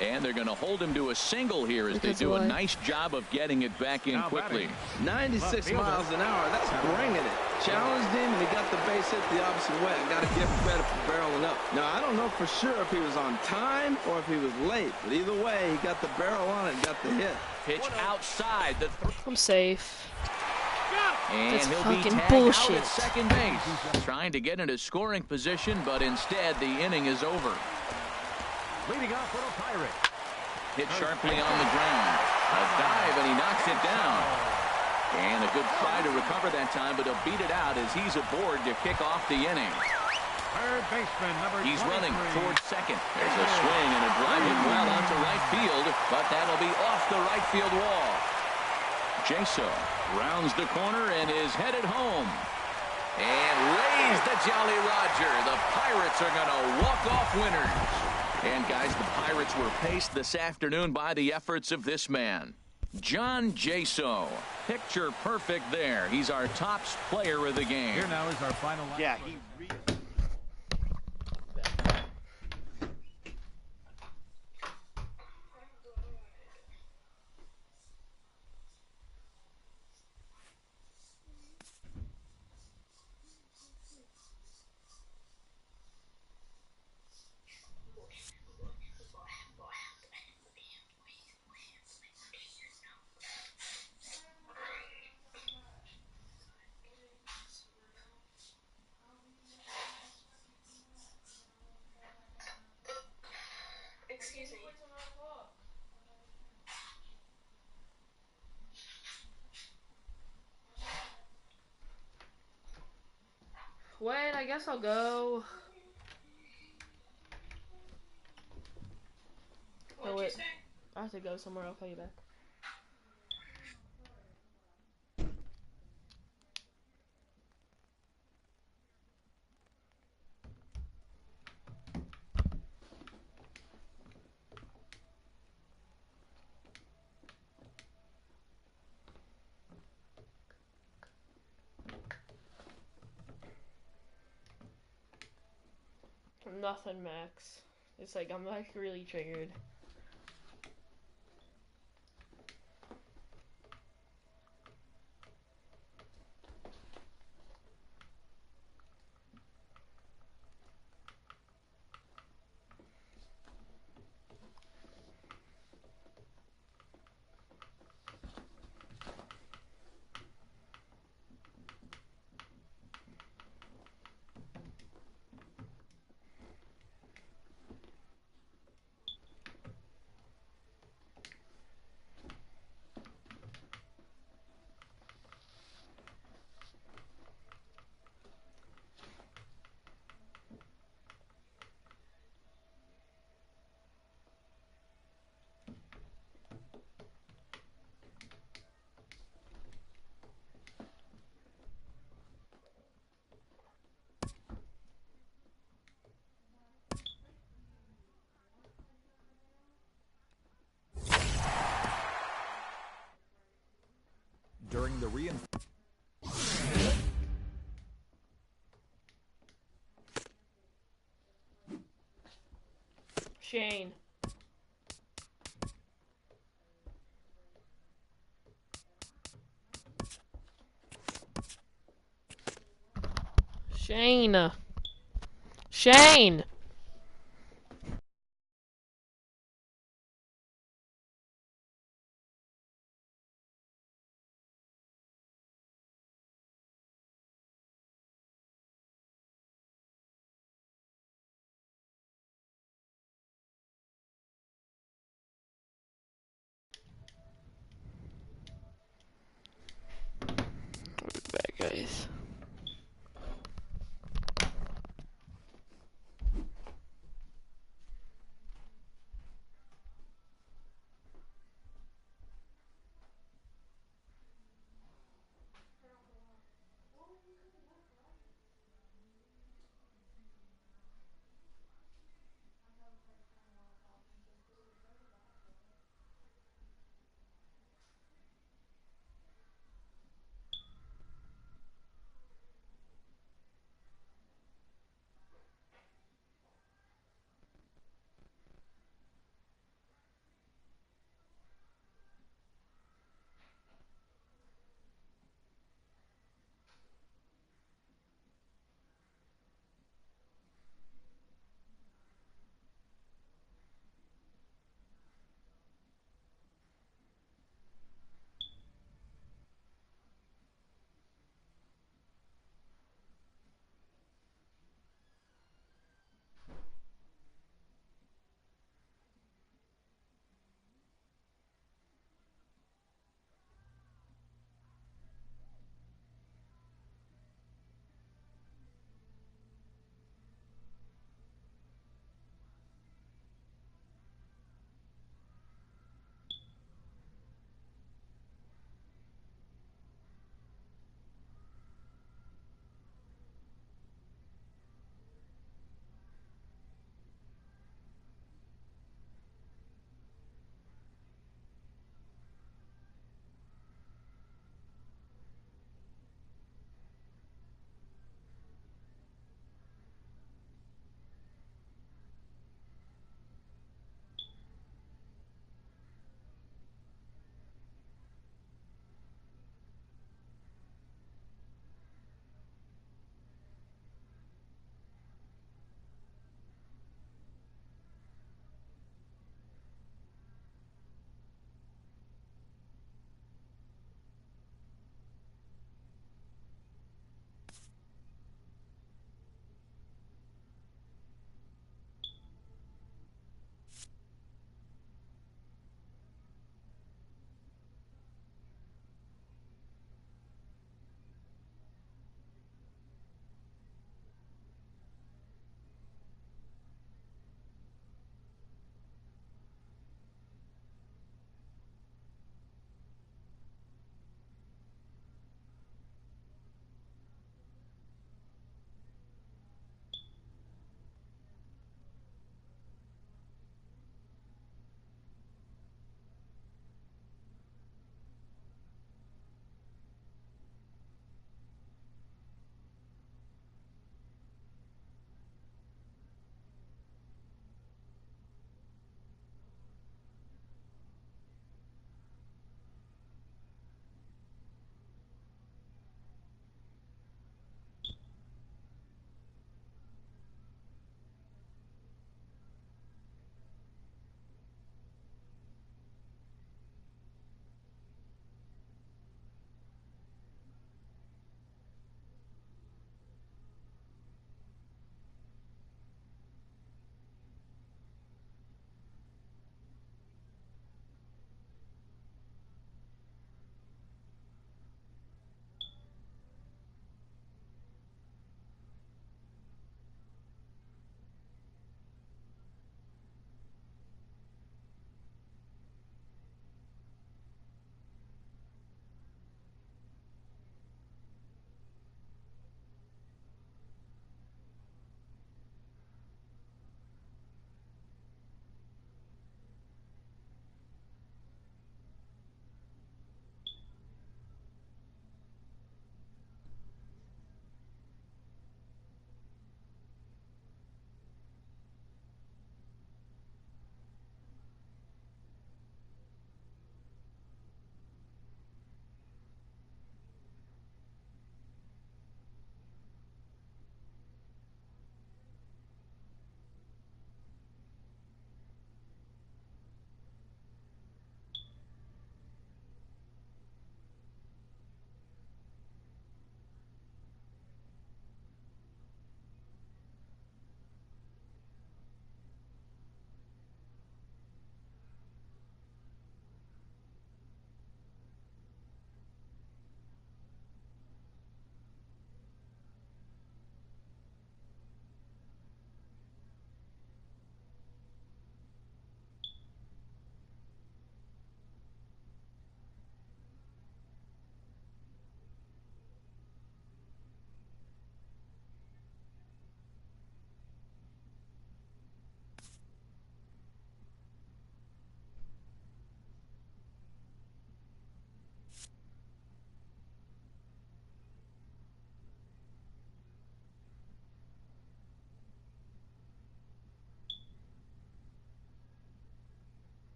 And they're going to hold him to a single here as Because they do why? a nice job of getting it back in Now quickly. 96 miles an hour. That's bringing it. Challenged him, and he got the base hit the opposite way. I got to give him credit for barreling up. Now, I don't know for sure if he was on time or if he was late, but either way, he got the barrel on it and got the hit. Pitch outside. I'm safe. And That's he'll be fucking tagged bullshit. out at second base. Trying to get into scoring position, but instead the inning is over. Leading off for the Pirate. Hit sharply on the ground. A dive, and he knocks it down. And a good try to recover that time, but he'll beat it out as he's aboard to kick off the inning. Third baseman, number He's 23. running towards second. There's a swing and a drive but that'll be off the right field wall. Jaso rounds the corner and is headed home. And raise the Jolly Roger. The Pirates are going to walk off winners. And, guys, the Pirates were paced this afternoon by the efforts of this man, John Jaso. Picture perfect there. He's our top player of the game. Here now is our final. Yeah, Excuse me. Wait, I guess I'll go. Oh, wait. I have to go somewhere. I'll call you back. Nothing, Max. It's like I'm like really triggered. During the Shane. Shane. Shane. Bad guys.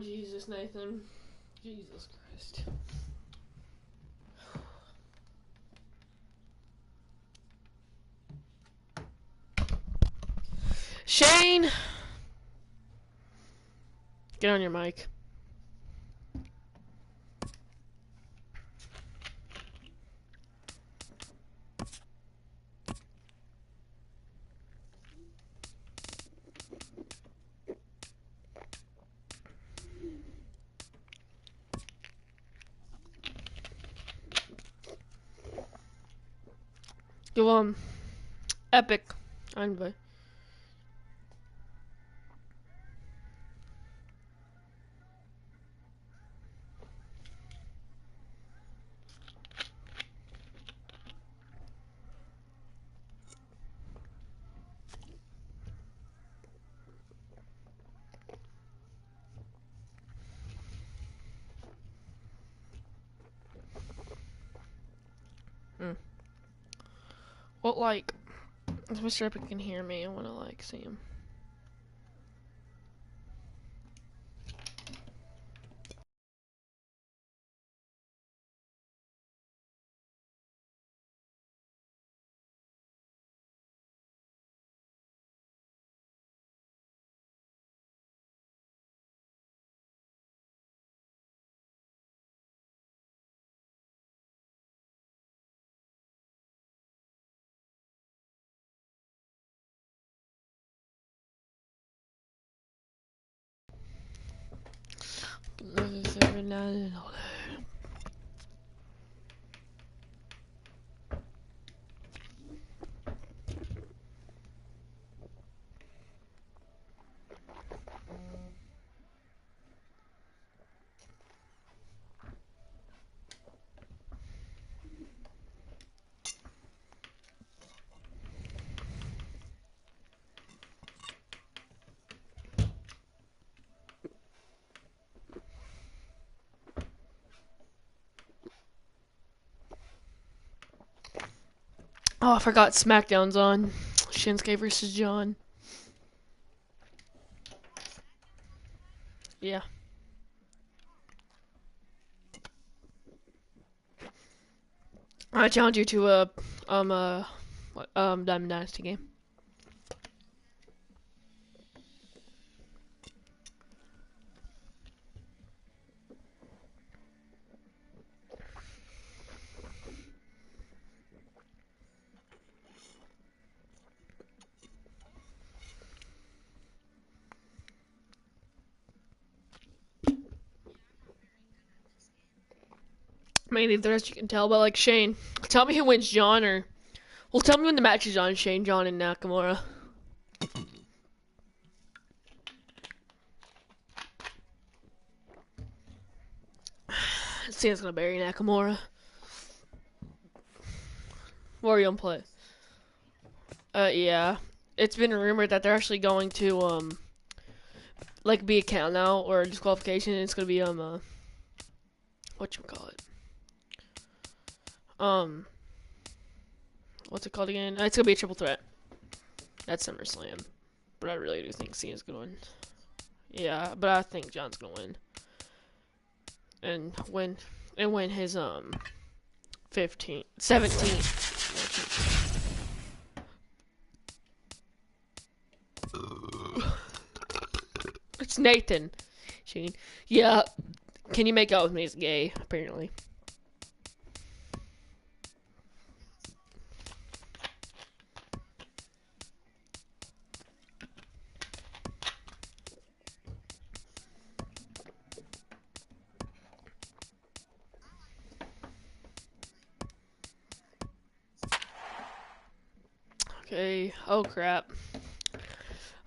Jesus, Nathan. Jesus Christ. Shane! Get on your mic. Go Epic. Invite. What, like, if Mr. Epic can hear me, I want to, like, see him. Oh, I forgot SmackDown's on. Shinsuke versus John. Yeah. I challenge you to a Diamond Dynasty game. Maybe the rest you can tell, but like Shane, tell me who wins, John, or well, tell me when the match is on. Shane, John, and Nakamura. Cena's gonna bury Nakamura. What are you gonna play? Yeah, it's been rumored that they're actually going to like be a count now or a disqualification. And it's gonna be whatchamacallit? What's it called again? It's gonna be a triple threat. That's SummerSlam. But I really do think Cena's gonna win. Yeah, but I think John's gonna win. And win his 17. It's Nathan. Shane. Yeah. Can you make out with me? He's gay, apparently. Okay. Oh crap.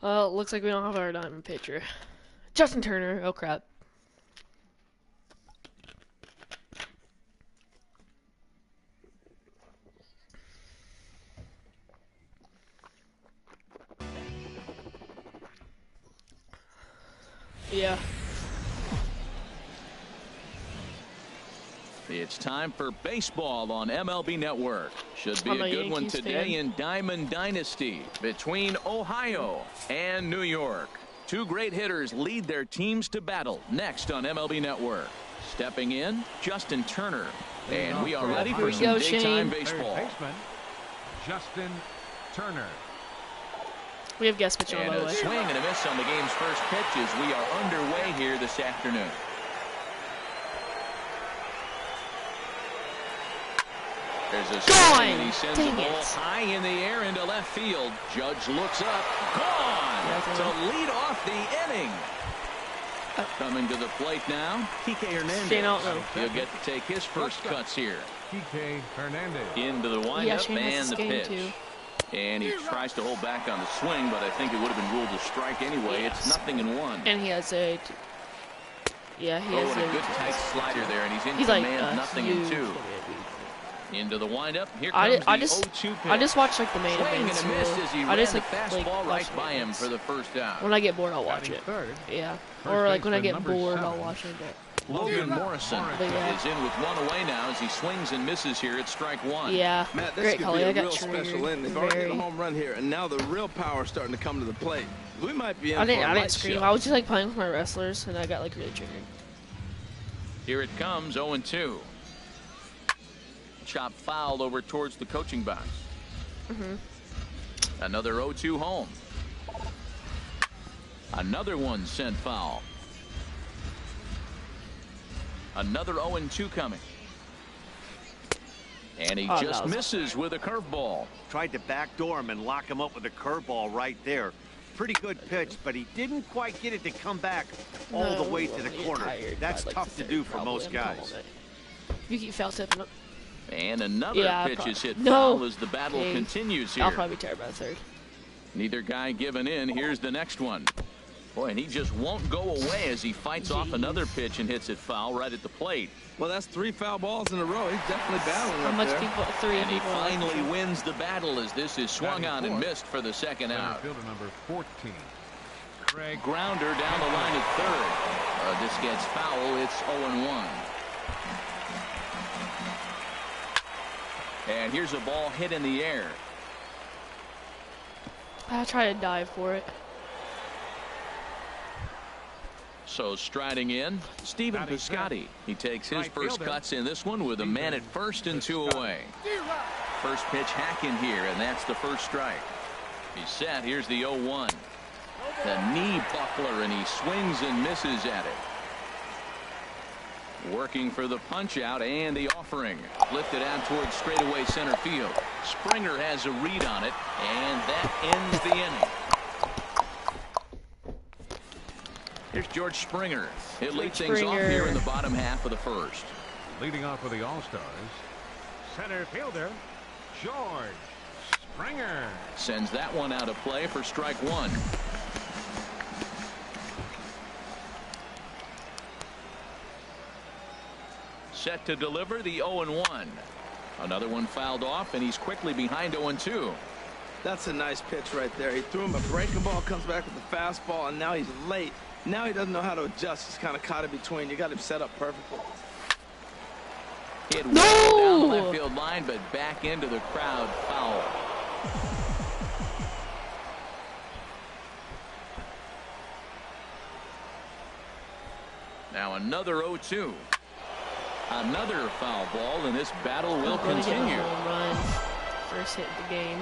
Well, looks like we don't have our diamond pitcher. Justin Turner. Oh crap. Yeah. It's time for baseball on MLB Network. Should be a good one today in Diamond Dynasty between Ohio and New York. Two great hitters lead their teams to battle next on MLB Network. Stepping in, Justin Turner. And we are ready for some daytime baseball. Third baseman, Justin Turner. We have guest pitch on, by the And a way. swing and a miss on the game's first pitch as we are underway here this afternoon. There's a swing and he sends the ball high in the air into left field. Judge looks up, gone to lead off the inning. Coming to the plate now, Kike Hernandez. He'll get to take his first cuts here. Kike Hernandez. Into the windup and the pitch. And he tries to hold back on the swing, but I think it would have been ruled a strike anyway. It's 0-1. And he has a... Yeah, he has a good tight slider there, and he's in command, 0-2. Into the windup. Here comes the 0-2 pitch. I just watch like the main events. I just like fastball right by him for the first out. When I get bored, I'll watch it. Yeah. Or like when I get bored, I'll watch it. Logan Morrison is in with one away now as he swings and misses here at strike one. Yeah. Matt, this great could call. be a I got real special inning. They've already hit a home run here, and now the real power is starting to come to the plate. We might be in I for a didn't scream. show. I was just like playing with my wrestlers, and I got like really triggered. Here it comes, 0-2. Chop fouled over towards the coaching box. Another 0-2 home. Another one sent foul. Another 0-2 coming. And he just misses with a curveball. Tried to backdoor him and lock him up with a curveball right there. Pretty good pitch, but he didn't quite get it to come back all the way to the corner. That's tough to do for most guys. You keep foul tipping up. And another pitch is hit foul as the battle continues here. I'll probably be tired by the third. Neither guy giving in. Here's the next one. Boy, and he just won't go away as he fights off another pitch and hits it foul right at the plate. Well, that's 3 foul balls in a row. He's definitely battling How much there. people? 3 And he people. finally wins the battle as this is swung on and missed for the second out. Fielder number 14. Craig. Grounder down the line at third. This gets foul. It's 0-1. And here's a ball hit in the air. I try to dive for it. So striding in, Stephen Piscotty. He takes his first cuts in this one with a man at first and 2 away. First pitch hack in here, and that's the first strike. He's set. Here's the 0-1. The knee buckler, and he swings and misses at it. Working for the punch out and the offering. Lifted out towards straightaway center field. Springer has a read on it, and that ends the inning. Here's George Springer. He'll lead things off here in the bottom half of the first. Leading off for the All-Stars, center fielder, George Springer. Sends that one out of play for strike one. Set to deliver the 0-1. Another one fouled off, and he's quickly behind 0-2. That's a nice pitch right there. He threw him a breaking ball, comes back with the fastball, and now he's late. Now he doesn't know how to adjust. He's kind of caught in between. You got him set up perfectly. Hit well down the left field line, but back into the crowd, foul. Now another 0-2. Another foul ball, and this battle will continue. Home run. First hit of the game.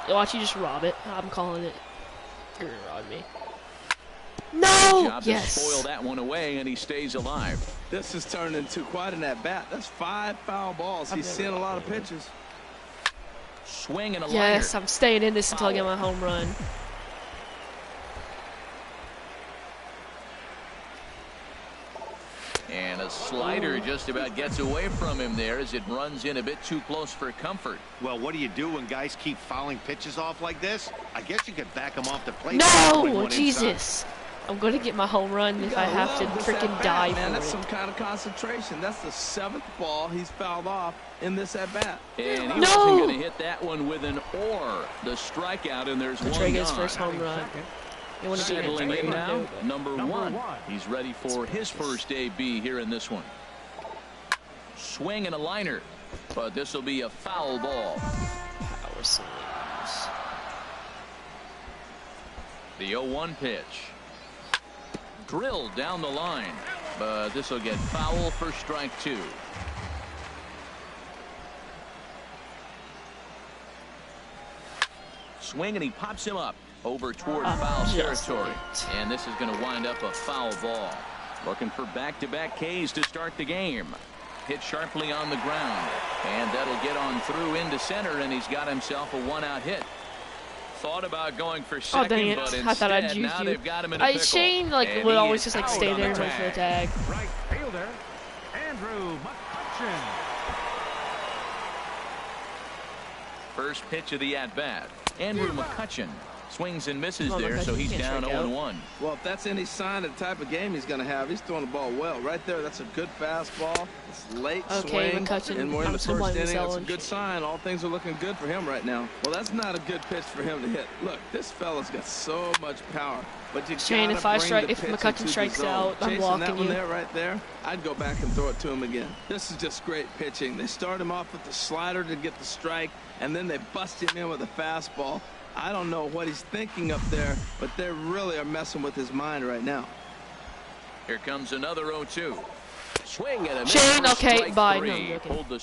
Watch you just rob it. I'm calling it. You're gonna rob me. No! Job to spoil that one away, and he stays alive. This has turned into quite an at-bat. That's 5 foul balls. He's seeing a lot of pitches. Swing and a liner. Yes, I'm staying in this until I get my home run. And a slider just about gets away from him there as it runs in a bit too close for comfort. Well, what do you do when guys keep fouling pitches off like this? I guess you could back them off the plate. No! Jesus! I'm going to get my home run if I have to freaking die man. for That's it. some kind of concentration. That's the 7th ball he's fouled off in this at-bat. And he wasn't going to hit that one with an or. The strikeout, and there's one Trega's gone. first home run. Settling in now, number one. He's ready for his first AB here in this one. Swing and a liner, but this will be a foul ball. Power slings. The 0-1 pitch. Drilled down the line, but this will get foul for strike 2. Swing, and he pops him up over toward foul territory. And this is going to wind up a foul ball. Looking for back-to-back Ks to start the game. Hit sharply on the ground, and that'll get on through into center, and he's got himself a 1-out hit. Thought about going for second, dang it. but I thought I'd instead, use now you. they've got him in a pickle. Shane would And always he just is stay out there on and the wait for the tag. Right fielder, Andrew McCutcheon. First pitch of the at-bat. Andrew McCutcheon swings and misses Come on, there, so McCutcheon, he's you can't down strike out. 0-1. Well, if that's any sign of the type of game he's going to have, he's throwing the ball well. Right there, that's a good fastball. It's late Okay, swing, McCutcheon, and we're in I'm the still first blaming inning. That's a Zell. good sign. All things are looking good for him right now. Well, that's not a good pitch for him to hit. Look, this fella's got so much power. But you Shane, gotta if I bring strike, the if pitch McCutcheon into the strikes zone. out, I'm Chasing blocking that one you. there, right there, I'd go back and throw it to him again. This is just great pitching. They start him off with the slider to get the strike, and then they bust him in with a fastball. I don't know what he's thinking up there, but they really are messing with his mind right now. Here comes another 0-2. Swing and a miss. Shane, for okay, strike bye. 3. No, I'm joking. Pulled the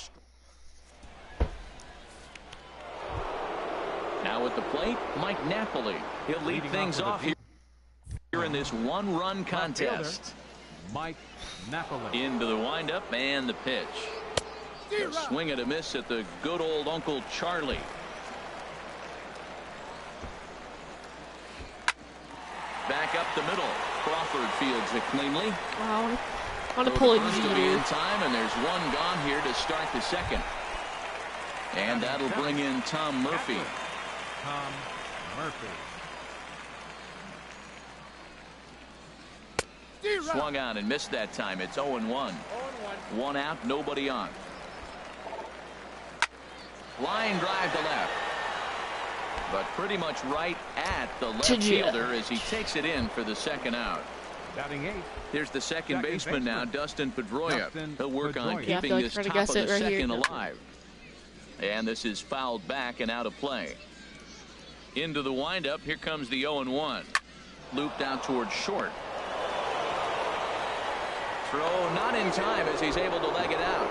now at the plate, Mike Napoli. He'll lead Leading things off off with here in this one-run contest. fielder, Mike Napoli. Into the windup and the pitch. A swing and a miss at the good old Uncle Charlie. Back up the middle. Crawford fields it cleanly. Wow, I want to pull a First will be in Jeter. time, and there's one gone here to start the second. And that'll bring in Tom Murphy. Tom Murphy. Swung on and missed that time. It's 0-1. 1 out, nobody on. Line drive to left. But pretty much right at the left fielder as he takes it in for the second out. Batting 8. Here's the second baseman now, Dustin Pedroia. Dustin He'll work on Pedroia. Yeah, I keeping feel like this trying to top guess of the it right here. second alive. And this is fouled back and out of play. Into the windup. Here comes the 0-1. Looped out towards short. Throw not in time as he's able to leg it out.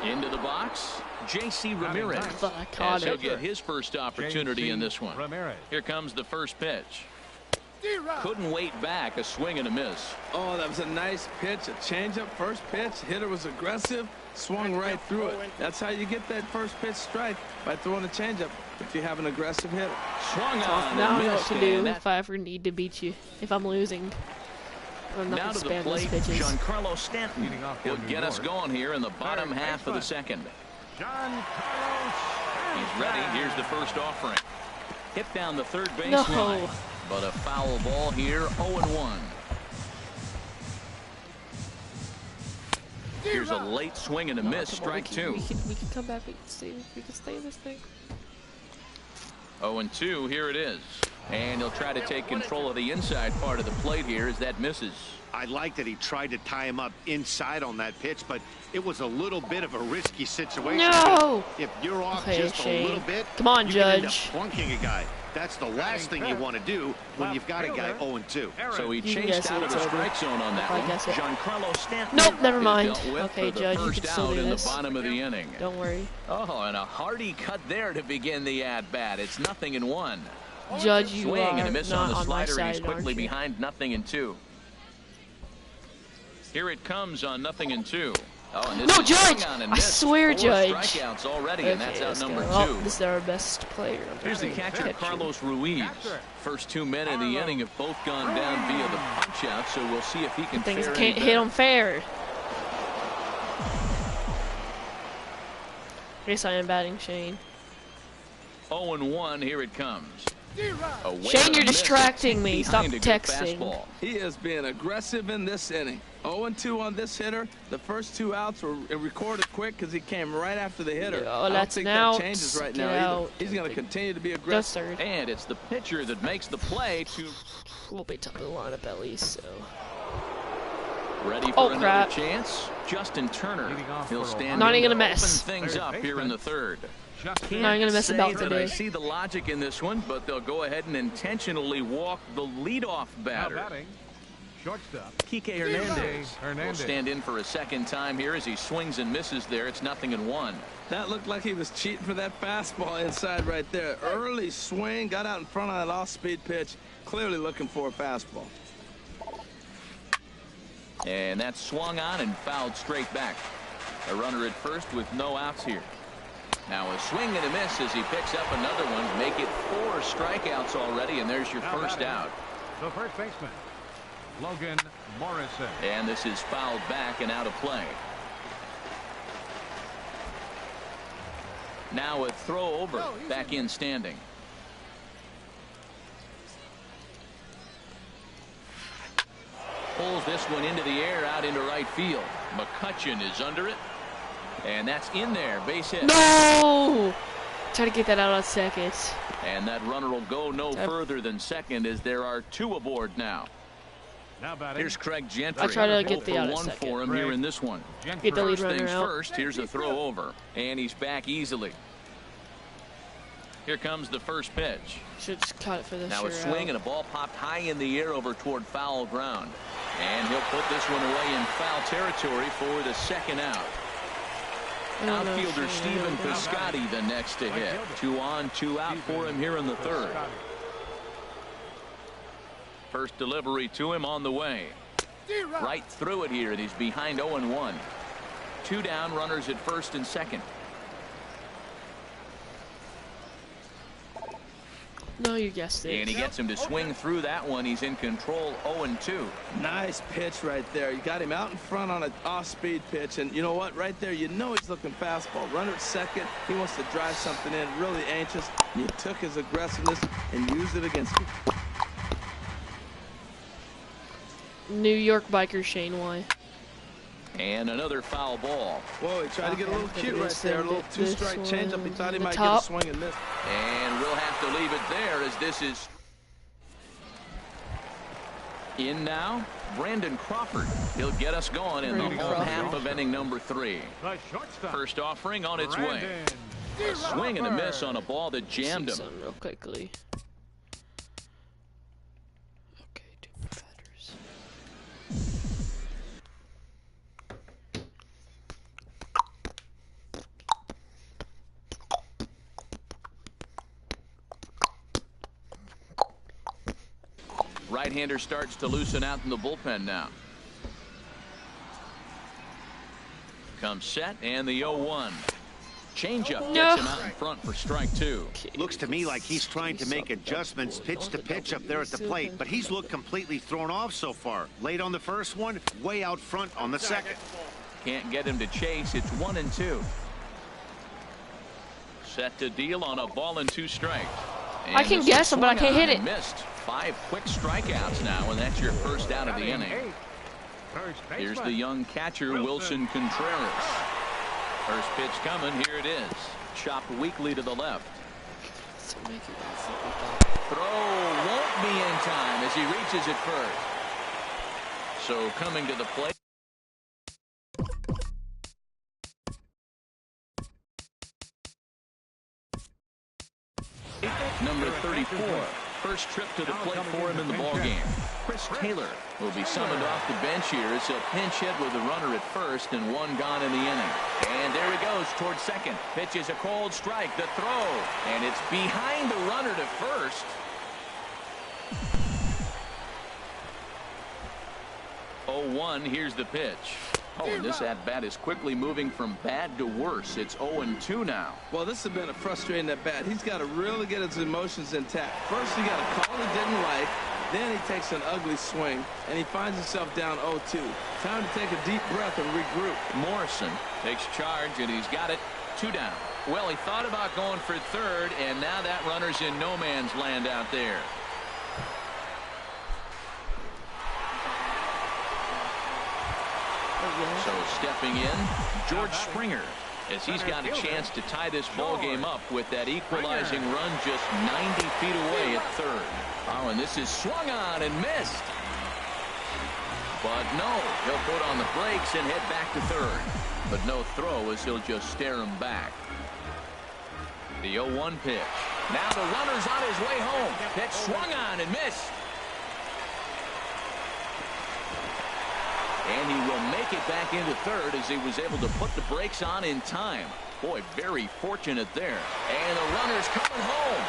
Into the box. J.C. Ramirez. But I caught As he'll it. get his first opportunity in this one. Ramirez. Here comes the first pitch. Couldn't wait back. A swing and a miss. Oh, that was a nice pitch, a changeup, first pitch. Hitter was aggressive, swung right through it. That's how you get that first pitch strike, by throwing a changeup if you have an aggressive hitter. Swung on Now I and know what missed, to do and if I ever need to beat you. If I'm losing. I'm not now going to to the spam those plate, pitches. Giancarlo Stanton. Leading off for He'll New get us York. going here in the bottom Third half of the baseman. second. Giancarlo He's ready. Here's the first offering. Hit down the third base No. line. But a foul ball here, 0-1. Here's a late swing and a miss, Come on, strike 2. We can come back. We can stay in this thing. 0-2, here it is. And he'll try to take control of the inside part of the plate here as that misses. I like that he tried to tie him up inside on that pitch, but it was a little bit of a risky situation. No! If you're off Okay, just Shane. a little bit, Come on, you can end up Judge. flunking a guy. That's the last thing you want to do when you've got a guy 0-2. So he You can chased guess out it, of the it's over. strike zone on that If I one. guess it. Giancarlo Stanton. Nope, never is mind. dealt with Okay, for the Judge, you first can still out do in this. the bottom of the inning. Don't worry. Oh, and a hearty cut there to begin the at-bat. It's 0-1. Judge, you Swing and are a miss not on the on my slider. He's side, quickly aren't you? behind 0-2. Here it comes on 0-2. Oh, and this No, is Judge! swung on and I missed. swear, 4 Judge. strikeouts already, and that's out let's number go. 2. Oh, this is our best player. Here's the catcher, Carlos Ruiz. First 2 men in the inning have both gone down via the punch-out, so we'll see if he can Things fare can't any hit better. him fair. Yes, I am batting Shane. 0-1, here it comes. A Shane, you're distracting me. Stop behind a good texting. fastball. He is being aggressive in this inning. 0-2 on this hitter. The first 2 outs were recorded quick because he came right after the hitter. Oh, I don't that's think an that out. changes right Get now either. out. He's going to continue to be Go aggressive. third. And it's the pitcher that makes the play to We'll be top of the lineup at least, so. ready for Oh, another crap. chance. Justin Turner. Leading off He'll for stand Ohio. Not in even to gonna mess. open things Third up here in baseman. the third. Justin. No, I'm gonna miss about Say that today. I see the logic in this one, but they'll go ahead and intentionally walk the leadoff Now batter. batting, shortstop. Kike Hernandez will Hernandez. stand in for a second time here as he swings and misses there. It's 0-1. That looked like he was cheating for that fastball inside right there. Early swing, got out in front of that off-speed pitch, clearly looking for a fastball. And that's swung on and fouled straight back. A runner at first with no outs here. Now a swing and a miss as he picks up another one. Make it 4 strikeouts already, and there's your Now first batting, out. The first baseman, Logan Morrison. And this is fouled back and out of play. Now a throw over, back in standing. Pulls this one into the air, out into right field. McCutcheon is under it. And that's in there, base hit. No! Try to get that out on second. And that runner will go no further than second as there are 2 aboard now. Now batting. Here's Craig Gentry. I try to get 0 the for out at 1 second. for him here in this one. Get the lead First runner things out. first, here's a throw over. And he's back easily. Here comes the first pitch. Should just cut it for this. Now a swing and a ball popped high in the air over toward foul ground. And he'll put this one away in foul territory for the second out. Outfielder Stephen Piscotty the next to hit. 2 on, 2 out for him here in the third. First delivery to him on the way. Right through it here, and he's behind 0-1. 2 down, runners at first and second. No, you guessed it. And he gets him to swing through that one. He's in control, 0-2. Nice pitch right there. You got him out in front on an off-speed pitch, and you know what? Right there, you know he's looking fastball. Runner at second. He wants to drive something in. Really anxious. You took his aggressiveness and used it against him. New York biker Shane Y. And another foul ball. Whoa, he tried to get a little cute right there. A little 2-strike changeup. He thought he might get top. a swing and miss. And we'll have to leave it there as this is in now. Brandon Crawford. He'll get us going in the home half of inning number 3. The shortstop. First offering on its way. Brandon A swing and a miss on a ball that jammed him. Something real quickly. Okay, do my batters. Right-hander starts to loosen out in the bullpen now. Comes set and the 0-1. Changeup gets him out in front for strike 2. Looks to me like he's trying to make adjustments pitch to pitch up there at the plate, but he's looked completely thrown off so far. Late on the first one, way out front on the second. Can't get him to chase. It's 1-2. Set to deal on a ball and 2 strikes. And I can this guess him, but I swung can't on hit and it. Missed. 5 quick strikeouts now, and that's your first out of the inning. First Here's baseman. the young catcher, Wilson Contreras. First pitch coming. Here it is. Chopped weakly to the left. Throw won't be in time as he reaches it first. So coming to the plate. Number 34. First trip to the plate for him in the ballgame. Chris Taylor will be summoned off the bench here as he'll pinch hit with a runner at first and 1 gone in the inning. And there he goes towards second. Pitches a cold strike. The throw. And it's behind the runner to first. Here's the pitch. Oh, and this at-bat is quickly moving from bad to worse. It's 0-2 now. Well, this has been a frustrating at-bat. He's got to really get his emotions intact. First, he got a call he didn't like. Then he takes an ugly swing, and he finds himself down 0-2. Time to take a deep breath and regroup. Morrison takes charge, and he's got it 2 down. Well, he thought about going for third, and now that runner's in no man's land out there. So stepping in, George Springer, as he's got a chance to tie this ball game up with that equalizing run just 90 feet away at third. Oh, and this is swung on and missed. But no, he'll put on the brakes and head back to third. But no throw as he'll just stare him back. The 0-1 pitch. Now the runner's on his way home. Pitch swung on and missed. And he will make it back into third as he was able to put the brakes on in time. Boy, very fortunate there. And the runner's coming home.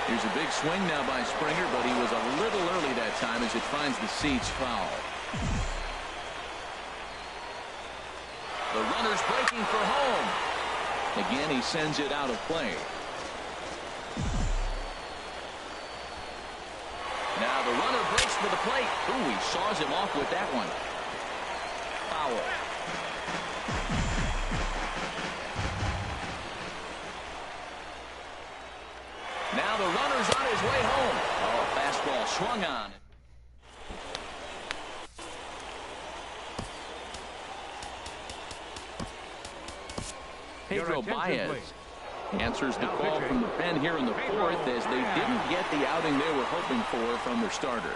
Here's a big swing now by Springer, but he was a little early that time as it finds the seats foul. The runner's breaking for home. Again, he sends it out of play. Now the runner breaks for the plate. Ooh, he saws him off with that one. Foul. Now the runner's on his way home. Oh, fastball swung on. Pedro Baez answers the call from the pen here in the fourth as they didn't get the outing they were hoping for from their starter.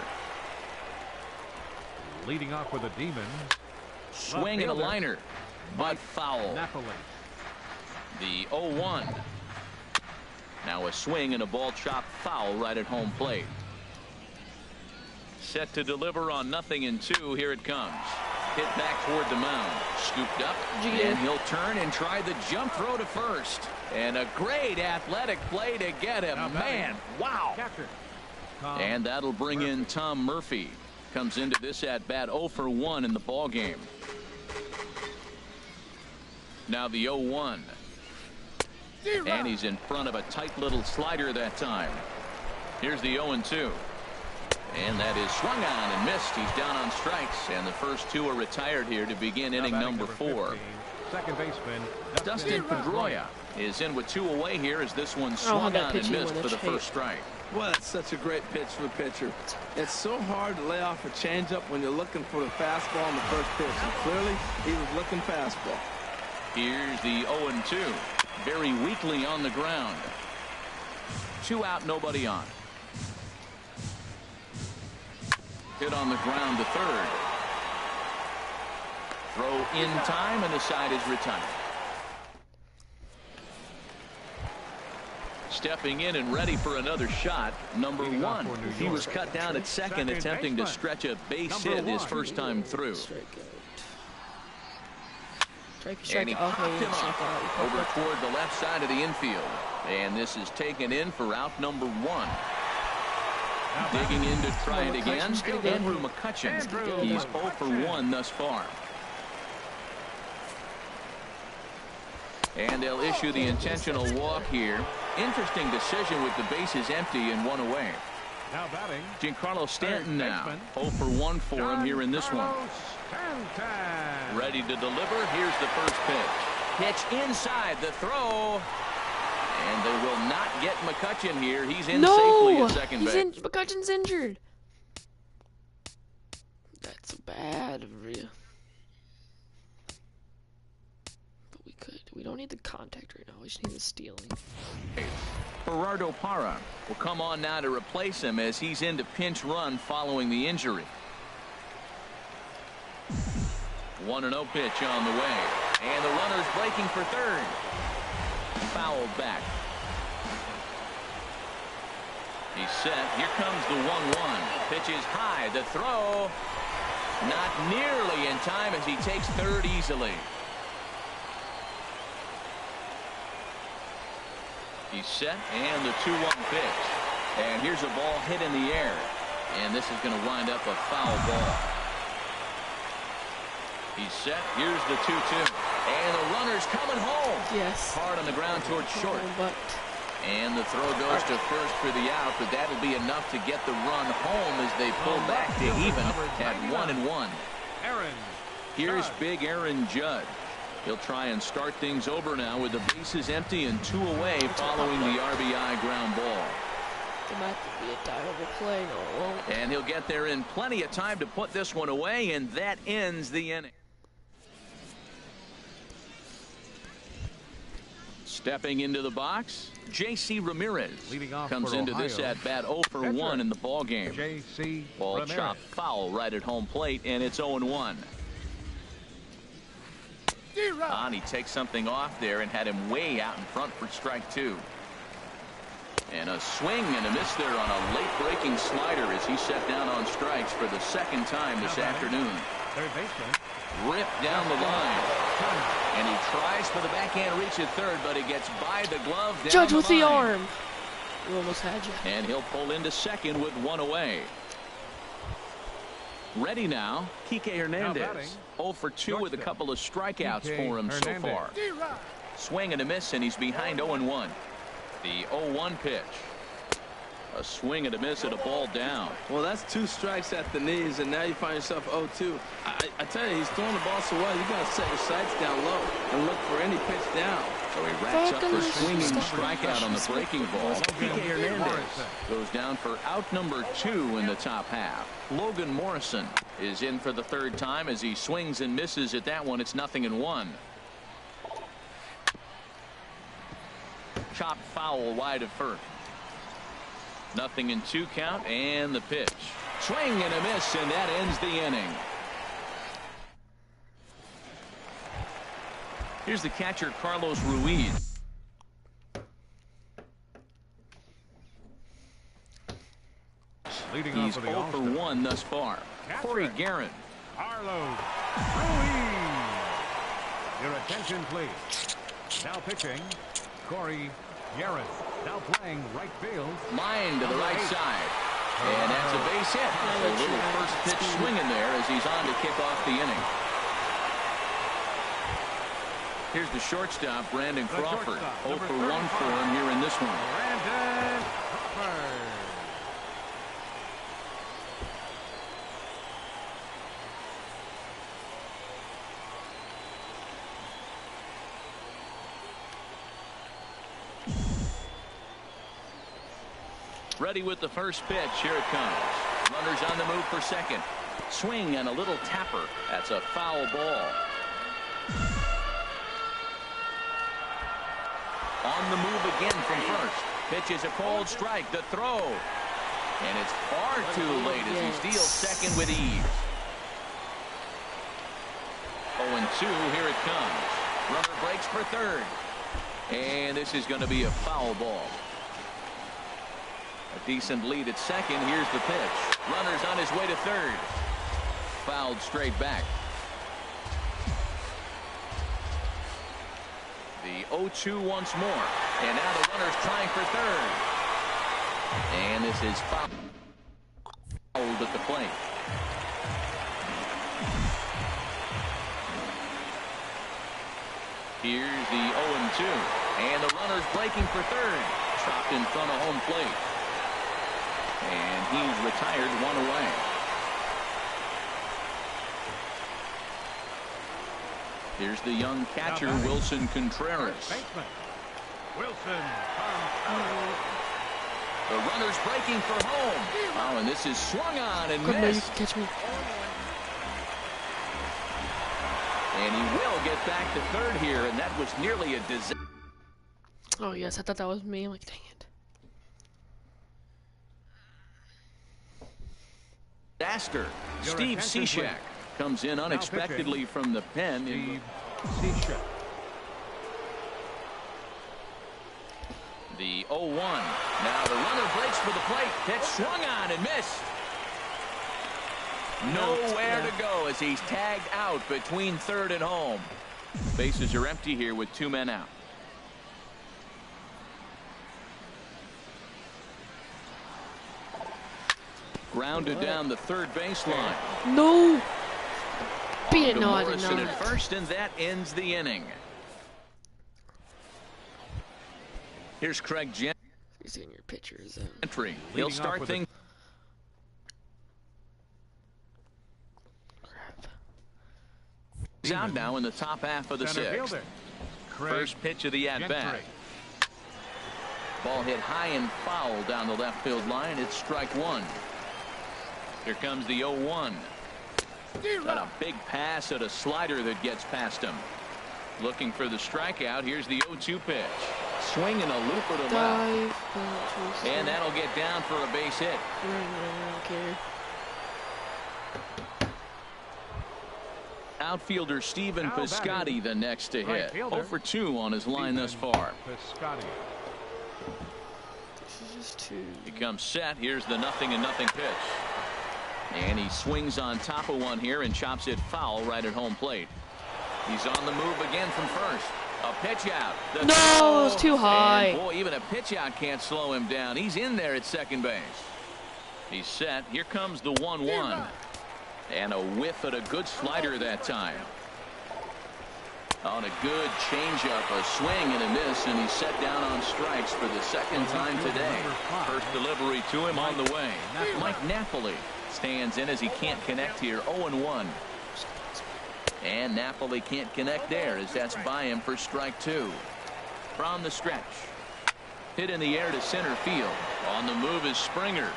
Leading off with a demon. Swing and a liner, but foul. The 0-1. Now a swing and a ball chopped foul right at home plate. Set to deliver on 0-2. Here it comes. Hit back toward the mound. Scooped up, and he'll turn and try the jump throw to first. And a great athletic play to get him. Man, wow. And that'll bring in Tom Murphy. Comes into this at bat 0 for 1 in the ball game. Now the 0-1. And he's in front of a tight little slider that time. Here's the 0-2. And that is swung on and missed. He's down on strikes, and the first two are retired here to begin inning number 4. Second baseman Dustin Pedroia is in with 2 away here as this one swung on and missed for the first strike. Well, that's such a great pitch for the pitcher. It's so hard to lay off a changeup when you're looking for the fastball in the first pitch. And clearly, he was looking fastball. Here's the 0-2. Very weakly on the ground. 2 out, nobody on. Hit on the ground to third. Throw in time, and the side is retired. Stepping in and ready for another shot, number 1. He was cut down at second, attempting to stretch a base hit his first time through. And he popped him up over toward the left side of the infield. And this is taken in for out number 1. Digging in to try it again, Andrew McCutchen. He's 0 for 1 thus far. And they'll issue the intentional walk here. Interesting decision with the bases empty and 1 away. Now batting, Giancarlo Stanton now 0 for 1 for him here in this one. Ready to deliver. Here's the first pitch. Pitch inside the throw. And they will not get McCutchen here. He's in safely at second base. McCutchen's injured. That's bad. But we don't need the contact right now. We just need the stealing. Gerardo Parra will come on now to replace him as he's into pinch run following the injury. 1-0 pitch on the way. And the runner's breaking for third. Fouled back. He's set. Here comes the 1-1. Pitch is high. The throw not nearly in time as he takes third easily. He's set, and the 2-1 pitch. And here's a ball hit in the air. And this is going to wind up a foul ball. He's set. Here's the 2-2. And the runner's coming home. Yes. Hard on the ground towards short. And the throw goes to first for the out, but that'll be enough to get the run home as they pull back to even at 1-1. Here's big Aaron Judd. He'll try and start things over now with the bases empty and 2 away following the RBI ground ball. It might be a diveable play. No, it won't. And he'll get there in plenty of time to put this one away, and that ends the inning. Stepping into the box, J.C. Ramirez comes into this at bat 0 for 1 in the ball game. Ball chopped foul right at home plate, and it's 0-1. And he takes something off there and had him way out in front for strike 2. And a swing and a miss there on a late breaking slider as he set down on strikes for the second time this afternoon. Third baseman. Ripped down the line. And he tries for the backhand reach at third, but he gets by the glove down Judge the with line. the arm. We almost had you. And he'll pull into second with 1 away. Ready now, Kike Hernandez. 0 for 2 with a couple of strikeouts for him so far. Swing and a miss, and he's behind 0-1. The 0-1 pitch. A swing and a miss and a ball down. Well, that's 2 strikes at the knees, and now you find yourself 0-2. I tell you, he's throwing the ball so well, you got to set your sights down low and look for any pitch down. So he racks up the swinging strikeout on the breaking ball. Kike Hernandez goes down for out number 2 in the top half. Logan Morrison is in for the 3rd time as he swings and misses at that one. It's 0-1. Chopped foul wide of first. 0-2 count, and the pitch. Swing and a miss, and that ends the inning. Here's the catcher, Carlos Ruiz. He's 0 for 1 thus far. Corey Guerin. Carlos Ruiz. Your attention, please. Now pitching, Corey Guerin. Now playing right field. Line to the right side. And that's a base hit. A little first pitch swinging there as he's on to kick off the inning. Here's the shortstop, Brandon Crawford. 0 for 1 for him here in this one. Brandon Crawford. Ready with the first pitch. Here it comes. Runners on the move for second. Swing and a little tapper. That's a foul ball. On the move again from first. Pitch is a cold strike. The throw. And it's far too late as he steals second with ease. 0-2. Here it comes. Runner breaks for third. And this is going to be a foul ball. A decent lead at second. Here's the pitch. Runner's on his way to third. Fouled straight back. The 0-2 once more. And now the runner's trying for third. And this is fouled at the plate. Here's the 0-2. And the runner's breaking for third. Chopped in front of home plate. And he's retired 1 away. Here's the young catcher, Wilson Contreras. Wilson. The runner's breaking for home. Oh, and this is swung on and Good, no, you missed. can catch me. And he will get back to third here, and that was nearly a disaster. Oh, yes, I thought that was me. I'm like, dang it. Steve Cishek comes in unexpectedly from the pen. Steve Cishek. The 0-1. Now the runner breaks for the plate. Pitch swung on and missed. Nowhere to go as he's tagged out between third and home. Bases are empty here with 2 men out. Grounded down the third baseline. No. Beat it. To No, I did Morrison not. at first, and that ends the inning. Here's Craig You're seeing your pictures. Gentry. He'll start things. He's out now in the top half of the sixth. First pitch of the at-bat. Ball hit high and foul down the left field line. It's strike 1. Here comes the 0-1. Got a big pass at a slider that gets past him. Looking for the strikeout. Here's the 0-2 pitch. Swinging a looper to left. And that'll get down for a base hit. I don't care. outfielder Stephen Now Piscotty batting, the next to right hit. fielder, 0 for 2 on his line thus far. Piscotty. This is just 2. He comes set. Here's the 0-0 pitch. And he swings on top of one here and chops it foul right at home plate. He's on the move again from first. A pitch out. The No, throw, it was too high. And boy, even a pitch out can't slow him down. He's in there at second base. He's set. Here comes the 1-1. And a whiff at a good slider that time. On a good changeup, a swing and a miss, and he's set down on strikes for the second time today. First delivery to him on the way. Mike Napoli stands in as he can't connect here. 0-1. And Napoli can't connect there as that's by him for strike 2. From the stretch. Hit in the air to center field. On the move is Springer.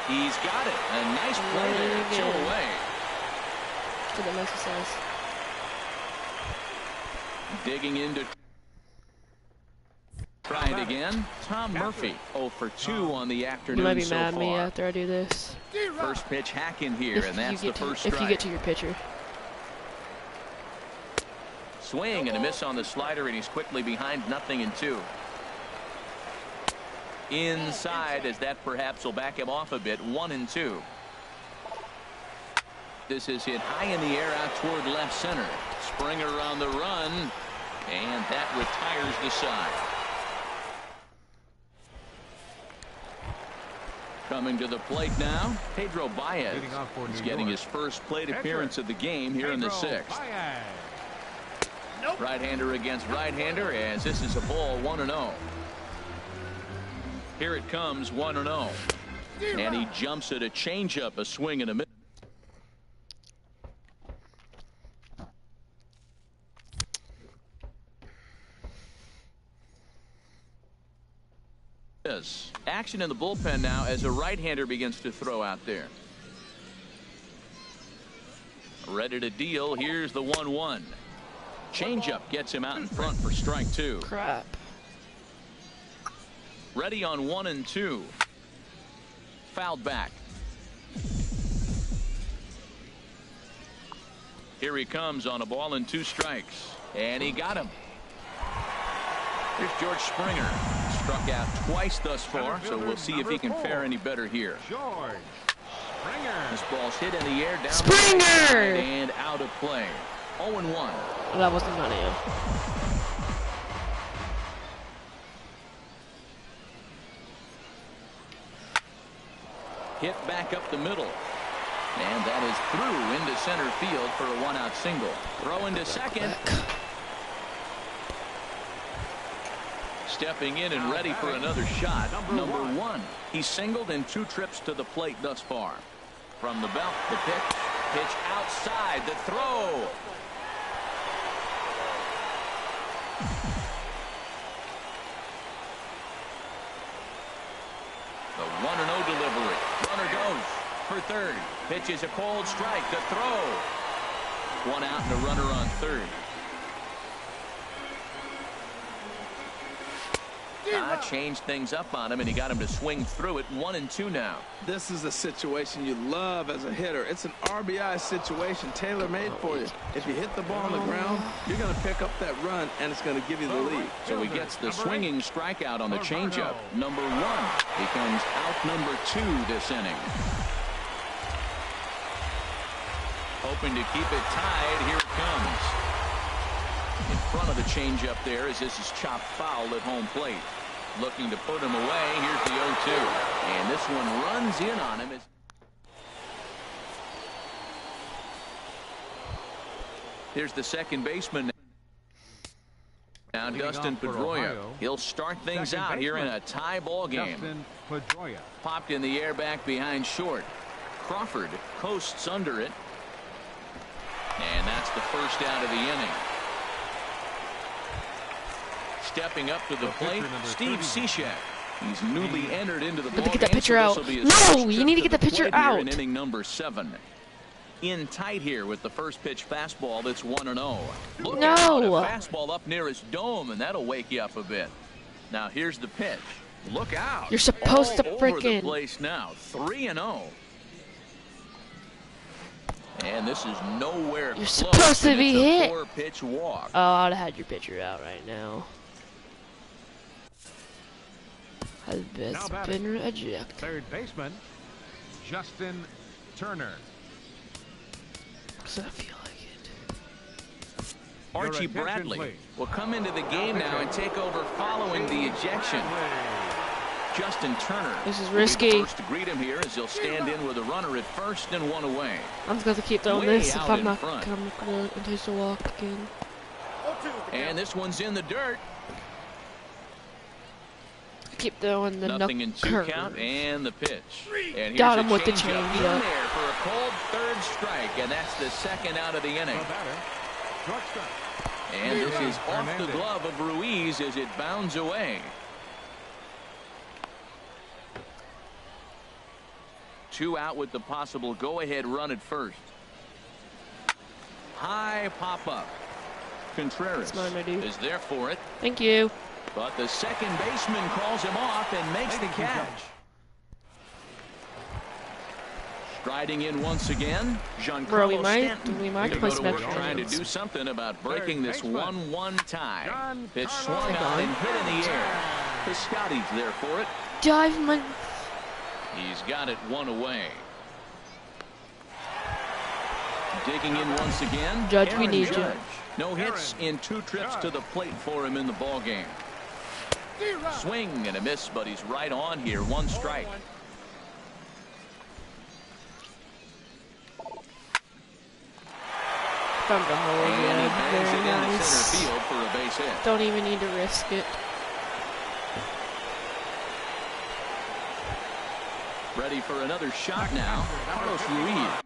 He's got it. A nice play there. 2 away. Look at the exercise. Digging in to try it again. Tom Murphy 0 for 2 on the afternoon You might be so mad at me far. after I do this. First pitch hack in here, and that's the first strike. If you get to your pitcher. Swing and a miss on the slider, and he's quickly behind 0-2. Inside, as that perhaps will back him off a bit. 1-2. This is hit high in the air out toward left center. Springer on the run, and that retires the side. Coming to the plate now, Pedro Baez. He's getting his first plate appearance of the game here in the 6th. Right-hander against right-hander, as this is a ball 1-0. Here it comes, 1-0. And he jumps at a changeup, a swing and a miss. Action in the bullpen now as a right-hander begins to throw out there. Ready to deal. Here's the 1-1. Changeup gets him out in front for strike 2. Crap. Ready on 1-2. Fouled back. Here he comes on a ball and 2 strikes. And he got him. Here's George Springer. Struck out twice thus far, so we'll see if he can fare any better here. George Springer. This ball's hit in the air down Springer! the side and out of play. 0-1. Well, that wasn't money. Hit back up the middle. And that is through into center field for a 1-out single. Throw into second. Stepping in and ready for another shot. Number 1. He's singled in 2 trips to the plate thus far. From the belt, the pitch. Pitch outside. The throw. The 1-0 delivery. Runner goes for third. Pitch is a cold strike. The throw. 1 out and a runner on third. Changed things up on him, and he got him to swing through it. 1-2 now. This is a situation you love as a hitter. It's an RBI situation tailor-made for you. If you hit the ball on the ground, you're going to pick up that run, and it's going to give you the lead. So he gets the swinging strikeout on the changeup. Number 1 becomes out number 2 this inning. Hoping to keep it tied. Here it comes. In front of the changeup there as this is chopped foul at home plate. Looking to put him away. Here's the 0-2. And this one runs in on him. Here's the second baseman now, Dustin Pedroia. He'll start things out here in a tie ball game. Popped in the air back behind short. Crawford coasts under it. And that's the first out of the inning. Stepping up to the plate, Steve Cishek. He's newly entered into the ball game. Get that pitcher out. No, you need to get the pitcher out. In inning number 7. In tight here with the first pitch fastball that's 1-0. Look out, a fastball up near his dome, and that'll wake you up a bit. Now here's the pitch. Look out. You're supposed to all over the frickin' place now. 3-0. And this is nowhere You're close. supposed to be hit. 4-pitch walk. Oh, I'd have had your pitcher out right now. Has been rejected. Third baseman, Justin Turner. Because I feel like it. Archie Bradley will come into the game now and take over following the ejection. Justin Turner. This is will be risky. the first to greet him here as he'll stand in with a runner at first and one away. I'm just going to keep throwing Way this if out I'm in not front. going to entice a walk again. And this one's in the dirt. Keep throwing the Nothing in two curve. count and the pitch. And here's Got a him with the changeup in changeup. there for a cold third strike, and that's the second out of the inning. And this is off the glove of Ruiz as it bounds away. 2 out with the possible go-ahead run at first. High pop-up. Contreras is there for it. Thank you. But the second baseman calls him off and makes the catch. Striding in once again, Bro, we Giancarlo might Stanton. play some extra Trying to innings. do something about breaking this 1-1 tie. Pitch swung Hold on on. and hit in the air. Piscotty's there for it. Dive my... He's got it 1 away. Digging in once again. Judge, we Aaron need you. Judge. No hits in 2 trips to the plate for him in the ball game. Swing and a miss, but he's right on here. 1 strike. From the hole And he again. bangs it Very into nice. center field for a base hit. Don't even need to risk it. Ready for another shot now. Carlos Ruiz.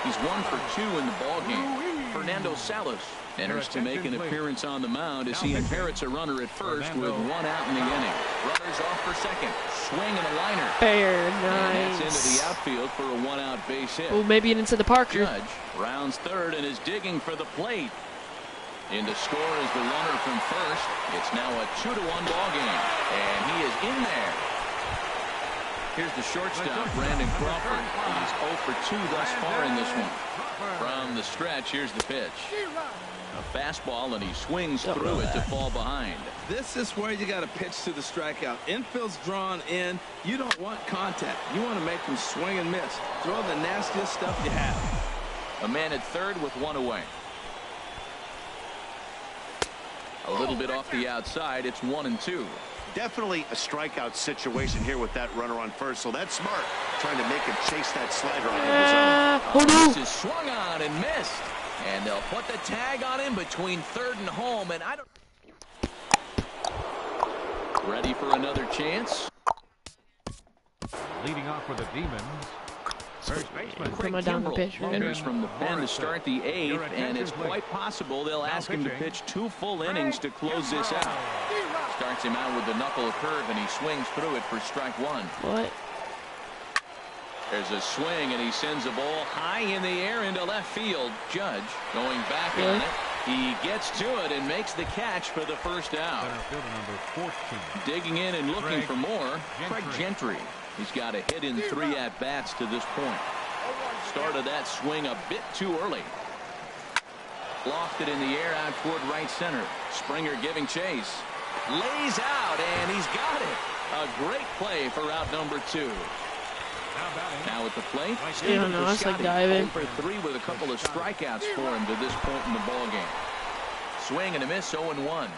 He's 1 for 2 in the ball game. Fernando Salas enters to make an appearance on the mound as he inherits a runner at first with 1 out in the inning. Runners off for second. Swing and a liner. Fair, And that's into nice. the outfield for a 1-out base hit. Oh, maybe into the Parker. Judge rounds third and is digging for the plate. In to score is the runner from first. It's now a 2-1 ball game, and he is in there. Here's the shortstop, Brandon Crawford. He's 0 for 2 thus far in this one. From the stretch, here's the pitch. A fastball, and he swings through it to fall behind. This is where you got to pitch to the strikeout. Infield's drawn in. You don't want contact. You want to make them swing and miss. Throw the nastiest stuff you have. A man at third with 1 away. A little bit off the outside. It's 1-2. Definitely a strikeout situation here with that runner on first, so that's smart. Trying to make him chase that slider on his own. Oh, no. This is swung on and missed. And they'll put the tag on him between third and home. And I don't... Ready for another chance. Leading off for the Demons, first baseman. Come on down the pitch. Enters from the pen to start the 8th, and it's quite possible they'll ask him to pitch 2 full innings to close this out. Starts him out with the knuckle curve, and he swings through it for strike 1. What? There's a swing, and he sends a ball high in the air into left field. Judge going back on it. He gets to it and makes the catch for the first out. Center fielder number 14. Digging in and looking for more, Craig Gentry. He's got a hit in 3 at-bats to this point. Started that swing a bit too early. Lofted in the air out toward right center. Springer giving chase. Lays out, and he's got it. A great play for out number 2. Now at the plate, Yeah, no, it's like diving. 0 for 3 with a couple of strikeouts for him to this point in the ball game. Swing and a miss, 0-1.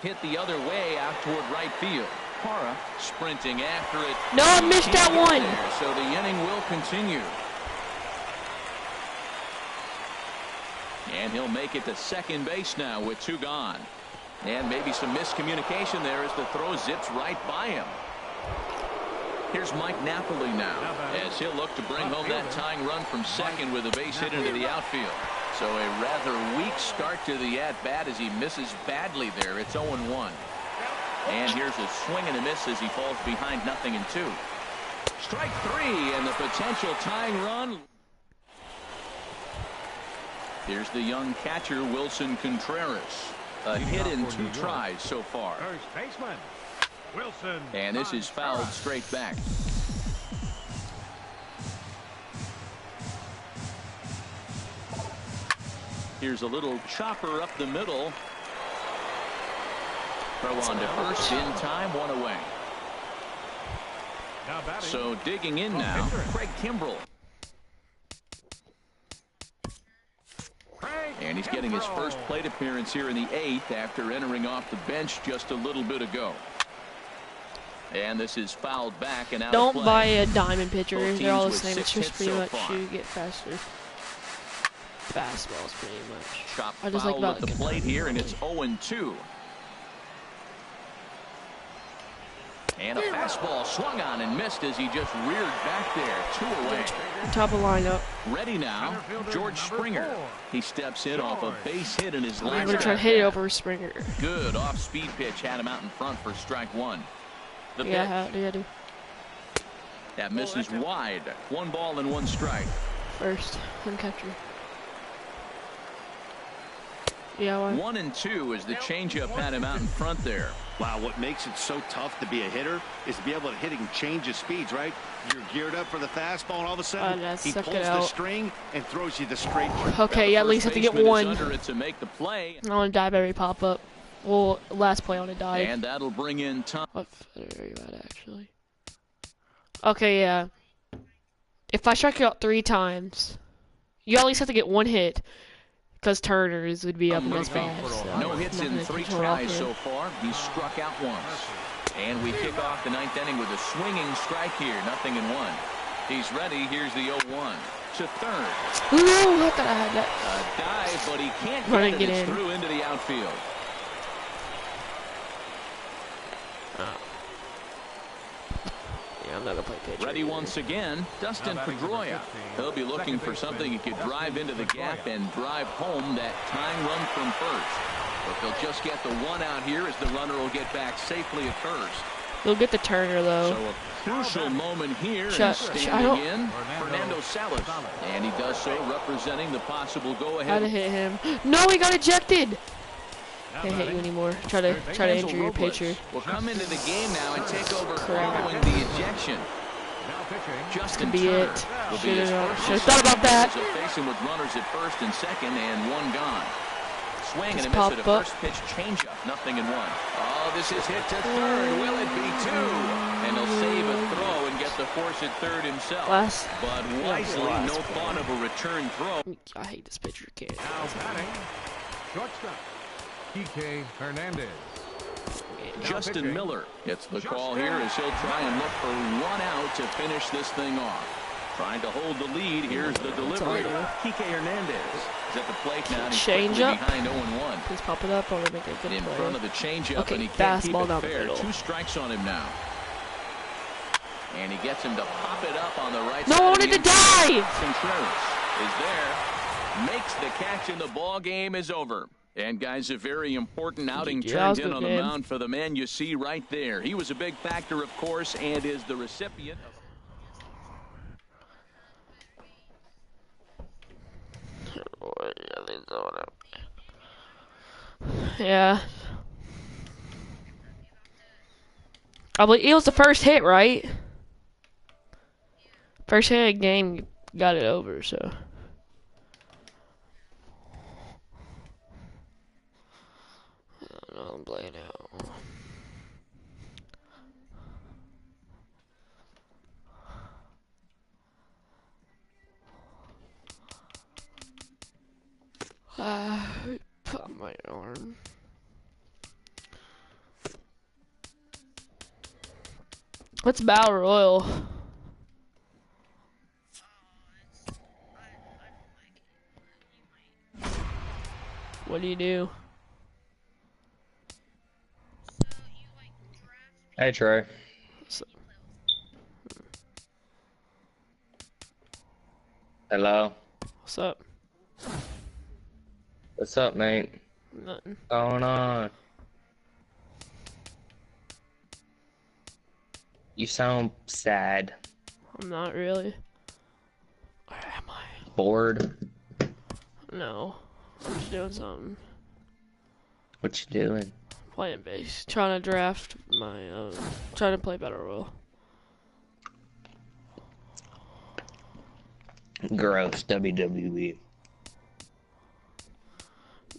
Hit the other way out toward right field. Parra sprinting after it. No, I missed that one. So the inning will continue. And he'll make it to second base now with 2 gone. And maybe some miscommunication there as the throw zips right by him. Here's Mike Napoli now as he'll look to bring home that tying run from second with a base hit into the outfield. So a rather weak start to the at-bat as he misses badly there. It's 0-1. And here's a swing and a miss as he falls behind 0-2. Strike 3 and the potential tying run. Here's the young catcher Wilson Contreras. A hit in 2 tries so far. First baseman. Wilson. And this is fouled straight back. Here's a little chopper up the middle. Throw on to first in time, one away. Now batting. So digging in now, Craig Kimbrell. And he's getting his first plate appearance here in the 8th after entering off the bench just a little bit ago. And this is fouled back and out of play. Don't buy a diamond pitcher. Both They're all the teams with same. It's 6 just hits pretty so much far. you get faster. Fastballs, pretty much. Chop I just like foul at about the plate here, and it's 0-2. And a fastball swung on and missed as he just reared back there. 2 away. Top of lineup. Ready now, George Springer. He steps in off a base hit in his I'm last gonna try to hit it over Springer. Good off-speed pitch had him out in front for strike 1. The pitch. Yeah, do. That misses wide. 1 ball and 1 strike. First, and catcher. Yeah, why? 1-2 as the changeup had him out in front there. Wow, what makes it so tough to be a hitter is to be able to hit and change his speeds, right? You're geared up for the fastball, and all of a sudden, he suck pulls it the out. string and throws you the straight. Okay, yeah, at least have to get one. Under it to make the play. I want to dive every pop up. Well, last play I want to dive. And that'll bring in Tom. What feather are you at, actually? Okay, yeah. If I strike you out 3 times, you at least have to get 1 hit. Because Turner's would be up against fast. So No hits in 3 tries so far. He struck out once. And we kick off the 9th inning with a swinging strike here. 0-1. He's ready. Here's the 0-1 to third. Ooh, I thought I had that. A dive, but he can't Running get it. it It's in. through into the outfield. Yeah, I'm not gonna play pitcher. Ready either. once again, Dustin Pedroia. He'll be looking for something he could drive into the gap and drive home that tying run from first. But they'll just get the 1 out here as the runner will get back safely at first. You'll get the Turner though. So a crucial moment here, and I standing don't- in, Fernando Salas. And he does so representing the possible Had to go-ahead. hit him. No, he got ejected. Can't hit you anymore. Try to injure your pitcher. Will come into the game now and take over Crap. following the ejection. Now pitching. Justin Could be Turner it. will be his Should've first thought about that. He'll face him with runners at first and second and 1 gone. Swing and Just a miss at a pop up. first pitch changeup. 0-1. Oh, this is hit to third. Will it be 2? And he'll save a throw and get the force at third himself. Last. But wisely, no thought of a return throw. I hate this pitcher. Can't. Now batting. Shortstop. Kike Hernandez. Justin pitching. Miller gets the call here as he'll try and look for 1 out to finish this thing off. Trying to hold the lead. Here's the delivery. Kike Hernandez is at the plate now. And he's Change quickly up. behind 0-1. Please pop it up. I want to make a good In play. front of the changeup, Okay, and he can't keep fastball it down the fair. middle. 2 strikes on him now. And he gets him to pop it up on the right No, side. I of the wanted to infield. dive. Contreras is there, makes the catch, and the ball game is over. And guys, a very important outing Yeah, that was turned in good, on the man. mound for the man you see right there. He was a big factor, of course, and is the recipient of Yeah. I believe it was the first hit, right? First hit of the game got it over, so. I don't know, I'm playing out. Put on my arm. What's Battle Royal? What do you do? Hey Trey. So, Hello. what's up? What's up, mate? Nothing. What's going on? You sound sad. I'm not really. Where am I? Bored. No. I'm just doing something. What you doing? Playing base. Trying to draft my, trying to play Battle Royale. Gross, WWE.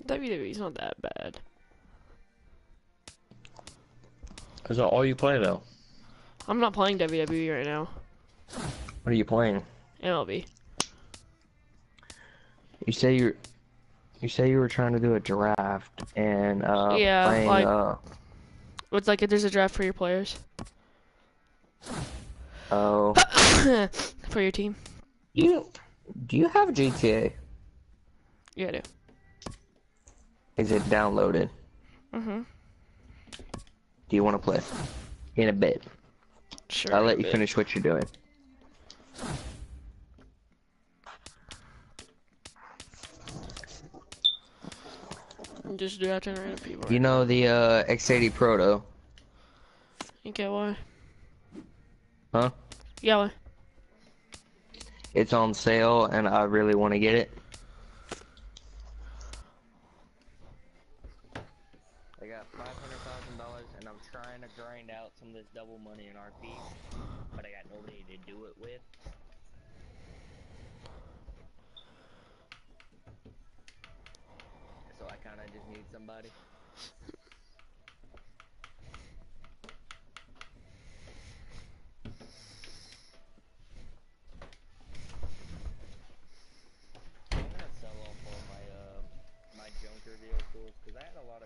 WWE's not that bad. Is that all you play though? I'm not playing WWE right now. What are you playing? MLB. You say you were trying to do a draft and Yeah, playing like it's like if there's a draft for your players. oh. For your team. Do you have GTA? Yeah, I do. Is it downloaded? Mhm. Do you want to play? In a bit. Sure. I'll let you finish what you're doing. I'm just drafting random people. You know the X80 Proto? Okay, why? Huh? Yeah, why? It's on sale and I really want to get it. I got $500,000 and I'm trying to grind out some of this double money in RP, but I got nobody to do it with. So I kind of just need somebody. I'm gonna sell off all my my junker vehicles because I had a lot